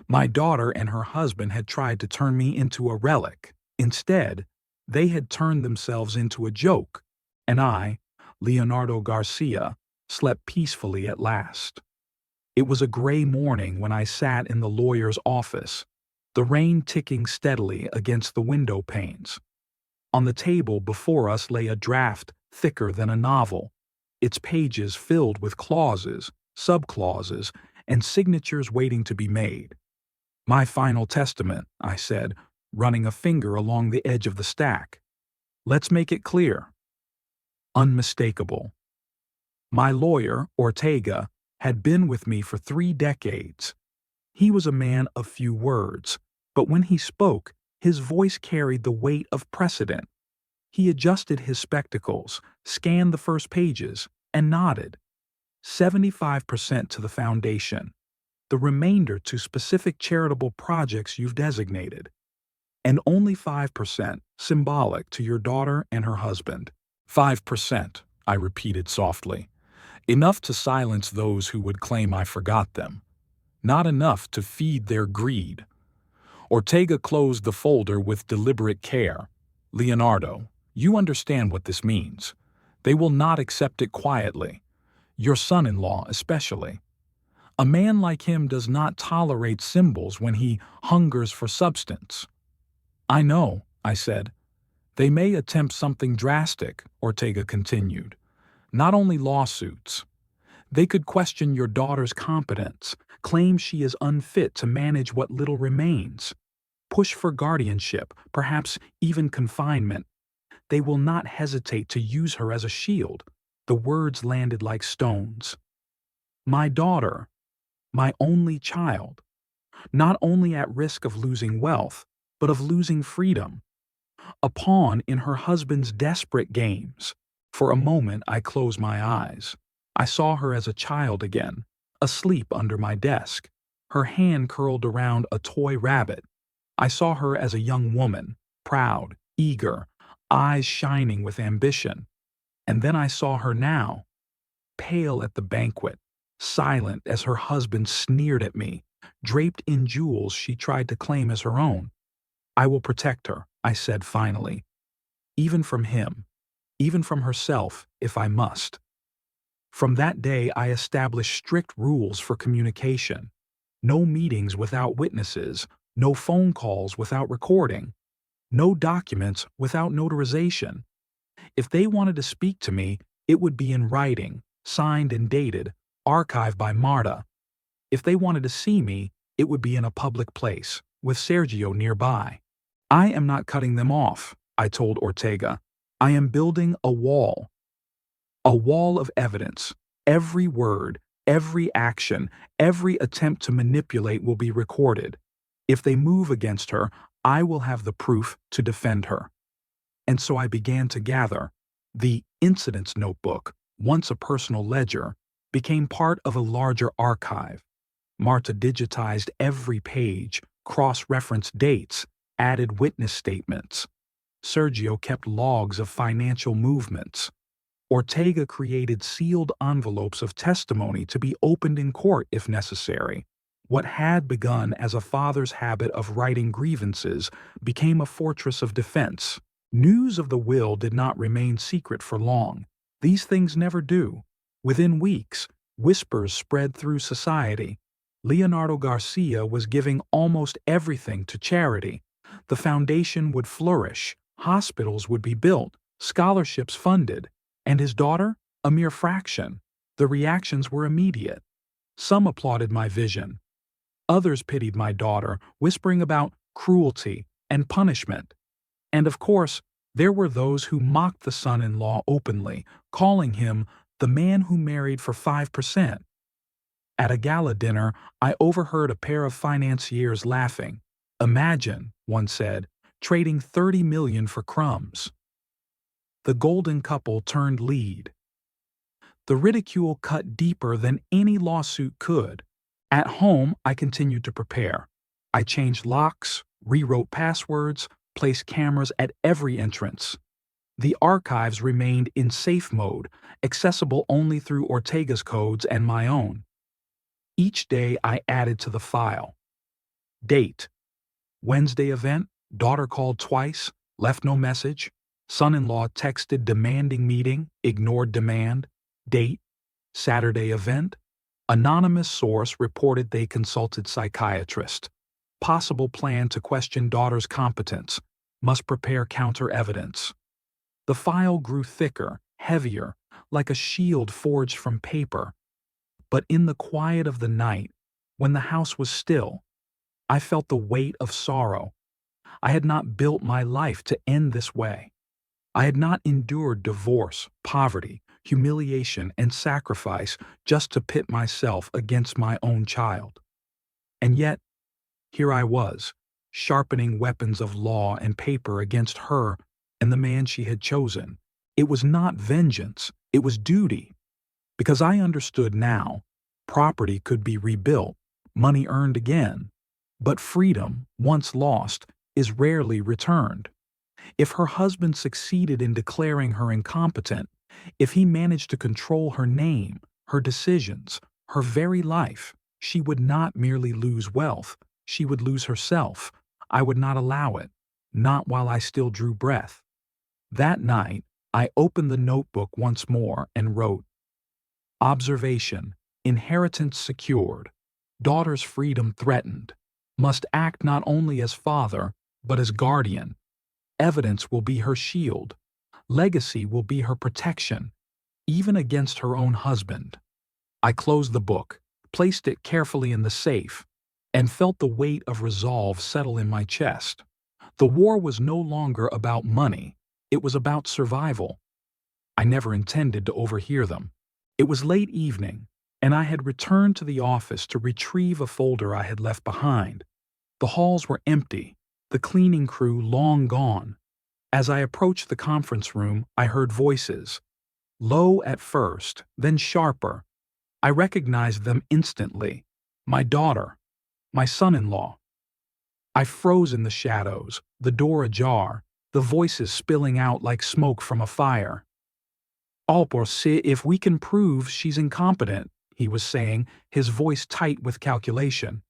My daughter and her husband had tried to turn me into a relic. Instead, they had turned themselves into a joke. And I, Leonardo Garcia, slept peacefully at last. It was a gray morning when I sat in the lawyer's office, the rain ticking steadily against the window panes. On the table before us lay a draft thicker than a novel, its pages filled with clauses, subclauses, and signatures waiting to be made. My final testament, I said, running a finger along the edge of the stack. Let's make it clear. Unmistakable. My lawyer, Ortega, had been with me for 3 decades. He was a man of few words, but when he spoke, his voice carried the weight of precedent. He adjusted his spectacles, scanned the first pages, and nodded. 75% to the foundation, the remainder to specific charitable projects you've designated, and only 5% symbolic to your daughter and her husband. 5%, I repeated softly. Enough to silence those who would claim I forgot them. Not enough to feed their greed. Ortega closed the folder with deliberate care. Leonardo, you understand what this means. They will not accept it quietly. Your son-in-law especially. A man like him does not tolerate symbols when he hungers for substance. I know, I said. They may attempt something drastic, Ortega continued. Not only lawsuits. They could question your daughter's competence, claim she is unfit to manage what little remains, push for guardianship, perhaps even confinement. They will not hesitate to use her as a shield. The words landed like stones. My daughter, my only child, not only at risk of losing wealth, but of losing freedom. A pawn in her husband's desperate games. For a moment I closed my eyes. I saw her as a child again, asleep under my desk, her hand curled around a toy rabbit. I saw her as a young woman, proud, eager, eyes shining with ambition. And then I saw her now, pale at the banquet, silent as her husband sneered at me, draped in jewels she tried to claim as her own. I will protect her, I said finally, even from him, even from herself, if I must. From that day, I established strict rules for communication. No meetings without witnesses, no phone calls without recording, no documents without notarization. If they wanted to speak to me, it would be in writing, signed and dated, archived by Marta. If they wanted to see me, it would be in a public place, with Sergio nearby. I am not cutting them off, I told Ortega. I am building a wall of evidence. Every word, every action, every attempt to manipulate will be recorded. If they move against her, I will have the proof to defend her. And so I began to gather. The incidents notebook, once a personal ledger, became part of a larger archive. Marta digitized every page, cross-referenced dates, added witness statements. Sergio kept logs of financial movements. Ortega created sealed envelopes of testimony to be opened in court if necessary. What had begun as a father's habit of writing grievances became a fortress of defense. News of the will did not remain secret for long. These things never do. Within weeks, whispers spread through society. Leonardo Garcia was giving almost everything to charity. The foundation would flourish, hospitals would be built, scholarships funded. And his daughter? A mere fraction. The reactions were immediate. Some applauded my vision. Others pitied my daughter, whispering about cruelty and punishment. And of course, there were those who mocked the son-in-law openly, calling him the man who married for 5%. At a gala dinner, I overheard a pair of financiers laughing. Imagine, one said, trading $30 million for crumbs. The golden couple turned lead. The ridicule cut deeper than any lawsuit could. At home, I continued to prepare. I changed locks, rewrote passwords, placed cameras at every entrance. The archives remained in safe mode, accessible only through Ortega's codes and my own. Each day I added to the file. Date: Wednesday event, daughter called twice, left no message. Son-in-law texted demanding meeting, ignored demand. Date: Saturday event. Anonymous source reported they consulted psychiatrist. Possible plan to question daughter's competence. Must prepare counter-evidence. The file grew thicker, heavier, like a shield forged from paper. But in the quiet of the night, when the house was still, I felt the weight of sorrow. I had not built my life to end this way. I had not endured divorce, poverty, humiliation, and sacrifice just to pit myself against my own child. And yet, here I was, sharpening weapons of law and paper against her and the man she had chosen. It was not vengeance, it was duty. Because I understood now, property could be rebuilt, money earned again, but freedom, once lost, is rarely returned. If her husband succeeded in declaring her incompetent, if he managed to control her name, her decisions, her very life, she would not merely lose wealth, she would lose herself. I would not allow it, not while I still drew breath. That night, I opened the notebook once more and wrote, Observation, inheritance secured, daughter's freedom threatened, must act not only as father, but as guardian. Evidence will be her shield. Legacy will be her protection, even against her own husband. I closed the book, placed it carefully in the safe, and felt the weight of resolve settle in my chest. The war was no longer about money. It was about survival. I never intended to overhear them. It was late evening, and I had returned to the office to retrieve a folder I had left behind. The halls were empty, the cleaning crew long gone. As I approached the conference room, I heard voices. Low at first, then sharper. I recognized them instantly. My daughter, my son-in-law. I froze in the shadows, the door ajar, the voices spilling out like smoke from a fire. "All por si if we can prove she's incompetent," he was saying, his voice tight with calculation.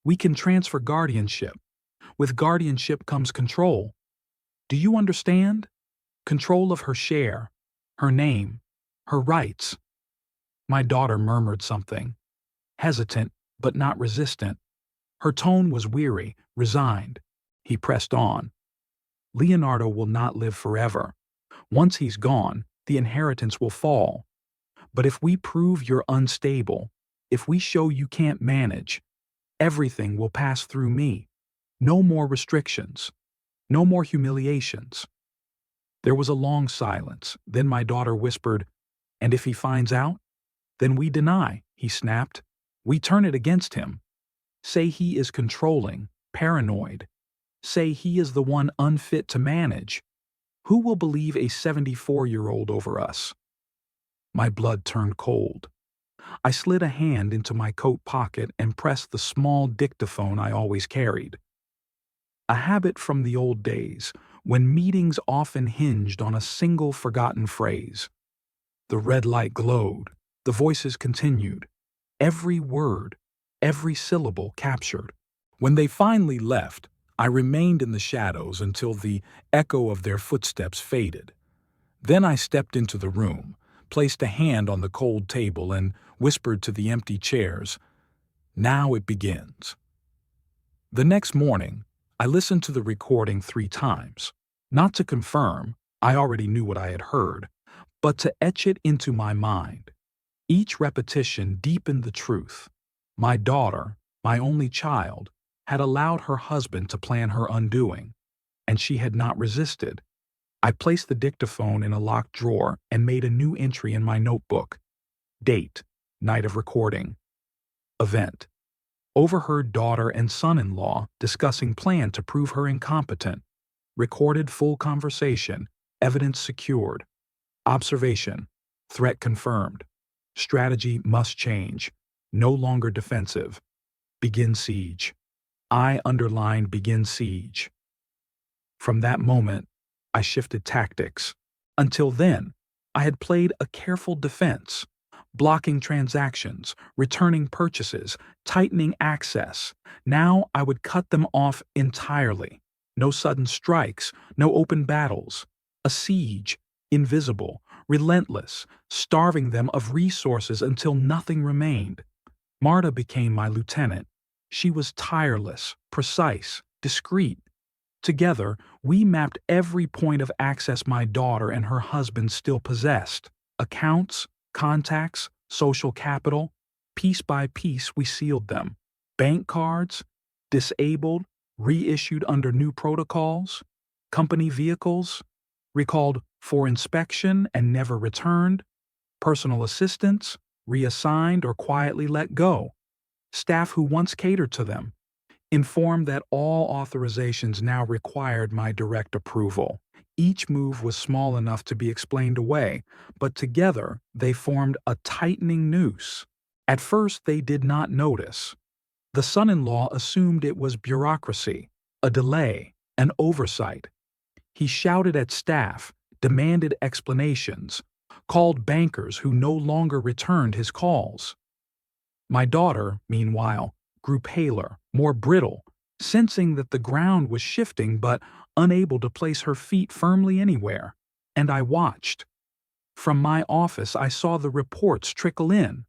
"We can transfer guardianship. With guardianship comes control. Do you understand? Control of her share, her name, her rights." My daughter murmured something, hesitant but not resistant. Her tone was weary, resigned. He pressed on. "Leonardo will not live forever. Once he's gone, the inheritance will fall. But if we prove you're unstable, if we show you can't manage, everything will pass through me. No more restrictions. No more humiliations." There was a long silence. Then my daughter whispered, "And if he finds out? Then we deny," he snapped. "We turn it against him. Say he is controlling, paranoid. Say he is the one unfit to manage. Who will believe a 74-year-old over us?" My blood turned cold. I slid a hand into my coat pocket and pressed the small dictaphone I always carried. A habit from the old days, when meetings often hinged on a single forgotten phrase. The red light glowed. The voices continued. Every word, every syllable captured. When they finally left, I remained in the shadows until the echo of their footsteps faded. Then I stepped into the room, placed a hand on the cold table, and whispered to the empty chairs, "Now it begins." The next morning, I listened to the recording 3 times, not to confirm, I already knew what I had heard, but to etch it into my mind. Each repetition deepened the truth. My daughter, my only child, had allowed her husband to plan her undoing, and she had not resisted. I placed the dictaphone in a locked drawer and made a new entry in my notebook. Date, night of recording. Event. Overheard daughter and son-in-law discussing plan to prove her incompetent. Recorded full conversation. Evidence secured. Observation. Threat confirmed. Strategy must change. No longer defensive. Begin siege. I underlined begin siege. From that moment, I shifted tactics. Until then, I had played a careful defense, blocking transactions, returning purchases, tightening access. Now I would cut them off entirely. No sudden strikes, no open battles. A siege, invisible, relentless, starving them of resources until nothing remained. Marta became my lieutenant. She was tireless, precise, discreet. Together, we mapped every point of access my daughter and her husband still possessed. Accounts, contacts, social capital. Piece by piece, we sealed them. Bank cards, disabled, reissued under new protocols. Company vehicles, recalled for inspection and never returned. Personal assistants, reassigned or quietly let go. Staff who once catered to them, informed that all authorizations now required my direct approval. Each move was small enough to be explained away, but together they formed a tightening noose. At first they did not notice. The son-in-law assumed it was bureaucracy, a delay, an oversight. He shouted at staff, demanded explanations, called bankers who no longer returned his calls. My daughter, meanwhile, grew paler, more brittle, sensing that the ground was shifting but unable to place her feet firmly anywhere, and I watched. From my office I saw the reports trickle in.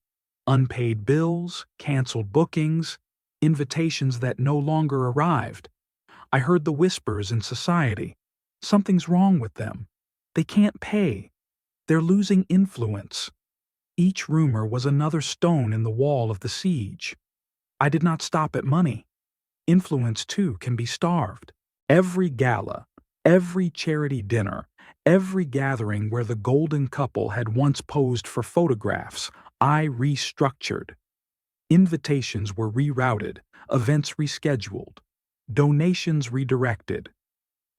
Unpaid bills, canceled bookings, invitations that no longer arrived. I heard the whispers in society. Something's wrong with them. They can't pay. They're losing influence. Each rumor was another stone in the wall of the siege. I did not stop at money. Influence, too, can be starved. Every gala, every charity dinner, every gathering where the golden couple had once posed for photographs, I restructured. Invitations were rerouted, events rescheduled, donations redirected.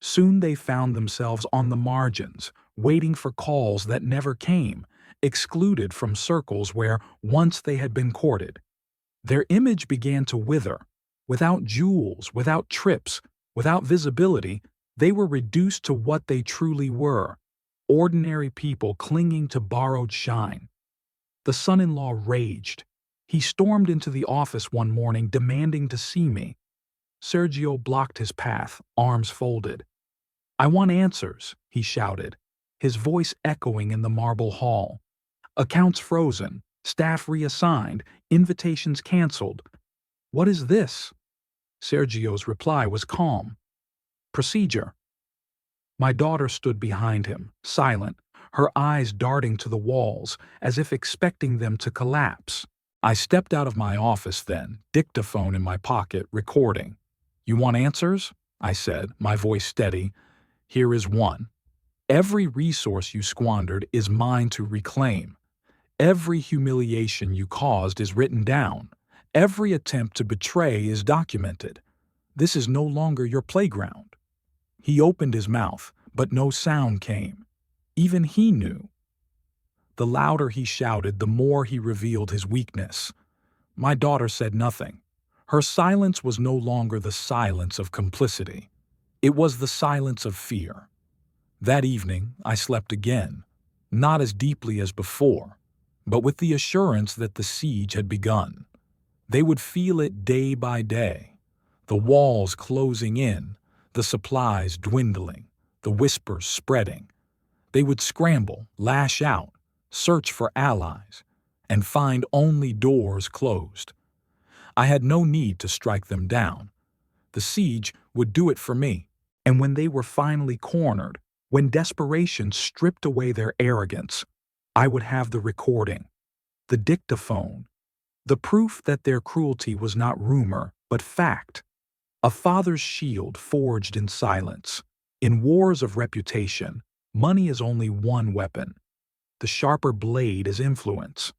Soon they found themselves on the margins, waiting for calls that never came, excluded from circles where once they had been courted. Their image began to wither. Without jewels, without trips, without visibility, they were reduced to what they truly were: ordinary people clinging to borrowed shine. The son-in-law raged. He stormed into the office one morning demanding to see me. Sergio blocked his path, arms folded. "I want answers," he shouted, his voice echoing in the marble hall. "Accounts frozen, staff reassigned, invitations canceled. What is this?" Sergio's reply was calm. "Procedure." My daughter stood behind him, silent, her eyes darting to the walls, as if expecting them to collapse. I stepped out of my office then, dictaphone in my pocket, recording. "You want answers?" I said, my voice steady. "Here is one. Every resource you squandered is mine to reclaim. Every humiliation you caused is written down. Every attempt to betray is documented. This is no longer your playground." He opened his mouth, but no sound came. Even he knew. The louder he shouted, the more he revealed his weakness. My daughter said nothing. Her silence was no longer the silence of complicity. It was the silence of fear. That evening, I slept again, not as deeply as before, but with the assurance that the siege had begun. They would feel it day by day, the walls closing in, the supplies dwindling, the whispers spreading. They would scramble, lash out, search for allies, and find only doors closed. I had no need to strike them down. The siege would do it for me. And when they were finally cornered, when desperation stripped away their arrogance, I would have the recording, the dictaphone, the proof that their cruelty was not rumor, but fact. A father's shield forged in silence. In wars of reputation, money is only one weapon. The sharper blade is influence.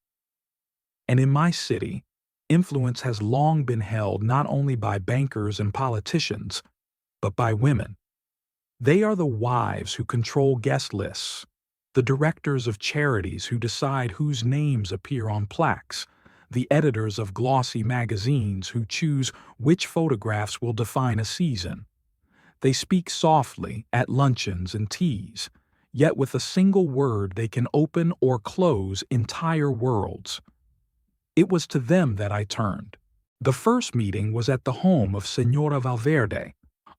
And in my city, influence has long been held not only by bankers and politicians, but by women. They are the wives who control guest lists, the directors of charities who decide whose names appear on plaques, the editors of glossy magazines who choose which photographs will define a season. They speak softly at luncheons and teas, yet with a single word they can open or close entire worlds. It was to them that I turned. The first meeting was at the home of Senora Valverde,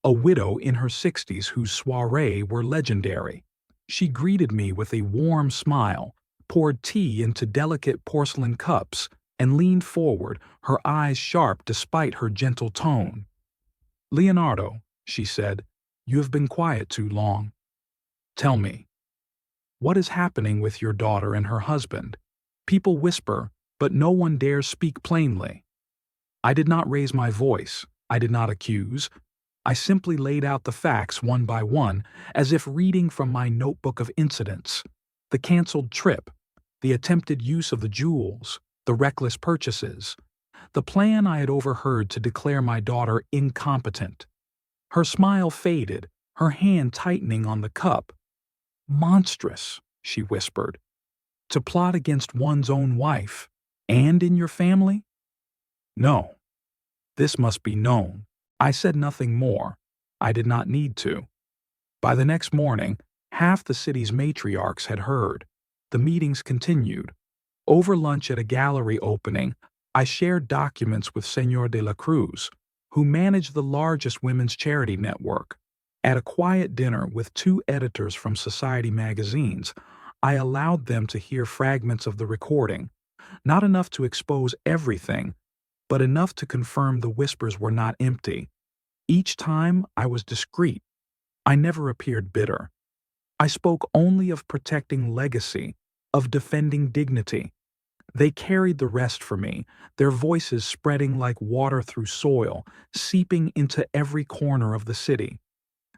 a widow in her 60s whose soirees were legendary. She greeted me with a warm smile, poured tea into delicate porcelain cups, and leaned forward, her eyes sharp despite her gentle tone. "Leonardo," she said, "you have been quiet too long. Tell me, what is happening with your daughter and her husband? People whisper, but no one dares speak plainly." I did not raise my voice. I did not accuse. I simply laid out the facts one by one, as if reading from my notebook of incidents. The canceled trip, the attempted use of the jewels, the reckless purchases, the plan I had overheard to declare my daughter incompetent. Her smile faded, her hand tightening on the cup. "Monstrous," she whispered. "To plot against one's own wife, and in your family? No. This must be known." I said nothing more. I did not need to. By the next morning, half the city's matriarchs had heard. The meetings continued. Over lunch at a gallery opening, I shared documents with Señor de la Cruz, who managed the largest women's charity network. At a quiet dinner with 2 editors from society magazines, I allowed them to hear fragments of the recording, not enough to expose everything, but enough to confirm the whispers were not empty. Each time I was discreet. I never appeared bitter. I spoke only of protecting legacy, of defending dignity. They carried the rest for me, their voices spreading like water through soil, seeping into every corner of the city.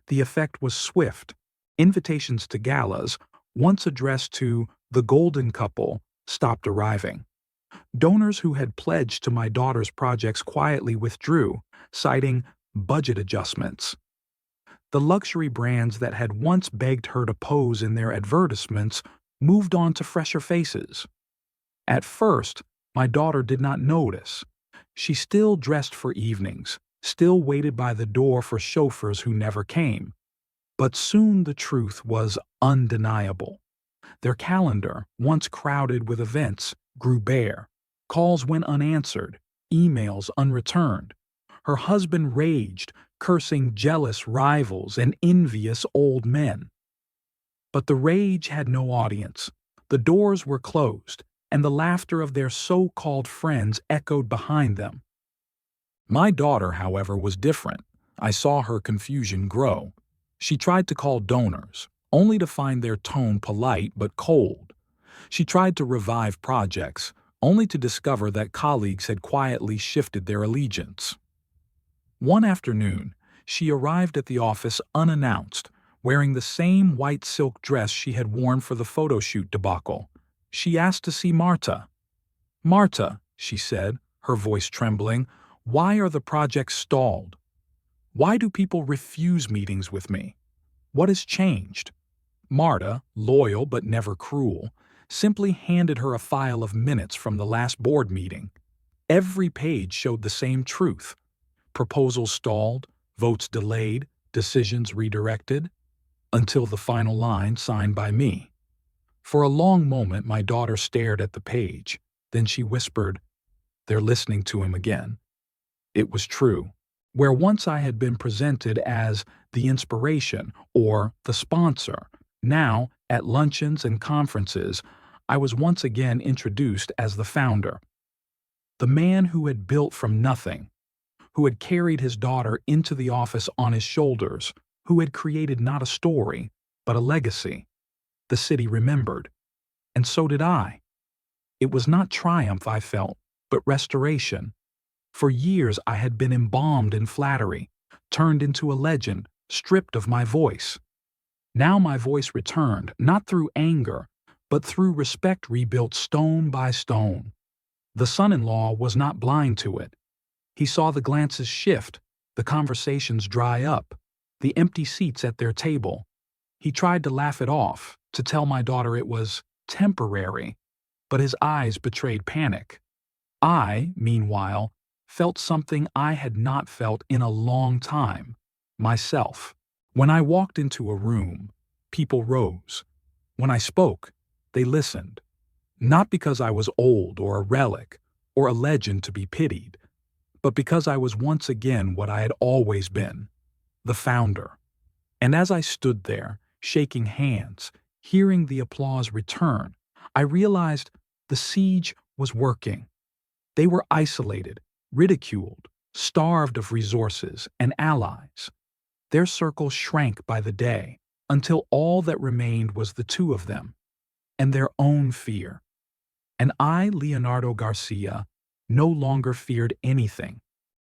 The effect was swift. Invitations to galas, once addressed to the golden couple, stopped arriving. Donors who had pledged to my daughter's projects quietly withdrew, citing budget adjustments. The luxury brands that had once begged her to pose in their advertisements moved on to fresher faces. At first, my daughter did not notice. She still dressed for evenings, still waited by the door for chauffeurs who never came. But soon the truth was undeniable. Their calendar, once crowded with events, grew bare. Calls went unanswered, emails unreturned. Her husband raged, cursing jealous rivals and envious old men. But the rage had no audience. The doors were closed, and the laughter of their so-called friends echoed behind them. My daughter, however, was different. I saw her confusion grow. She tried to call donors, only to find their tone polite but cold. She tried to revive projects, only to discover that colleagues had quietly shifted their allegiance. One afternoon, she arrived at the office unannounced, wearing the same white silk dress she had worn for the photo shoot debacle. She asked to see Marta. "Marta," she said, her voice trembling, "why are the projects stalled? Why do people refuse meetings with me? What has changed?" Marta, loyal but never cruel, simply handed her a file of minutes from the last board meeting. Every page showed the same truth. Proposals stalled, votes delayed, decisions redirected, until the final line signed by me. For a long moment my daughter stared at the page. Then she whispered, "They're listening to him again." It was true. Where once I had been presented as the inspiration or the sponsor, now, at luncheons and conferences, I was once again introduced as the founder. The man who had built from nothing, who had carried his daughter into the office on his shoulders, who had created not a story, but a legacy. The city remembered. And so did I. It was not triumph I felt, but restoration. For years I had been embalmed in flattery, turned into a legend, stripped of my voice. Now my voice returned, not through anger, but through respect rebuilt stone by stone. The son-in-law was not blind to it. He saw the glances shift, the conversations dry up, the empty seats at their table. He tried to laugh it off, to tell my daughter it was temporary, but his eyes betrayed panic. I, meanwhile, felt something I had not felt in a long time, myself. When I walked into a room, people rose. When I spoke, they listened. Not because I was old or a relic or a legend to be pitied, but because I was once again what I had always been, the founder. And as I stood there, shaking hands, hearing the applause return, I realized the siege was working. They were isolated, ridiculed, starved of resources and allies. Their circle shrank by the day until all that remained was the two of them and their own fear. And I, Leonardo Garcia, no longer feared anything.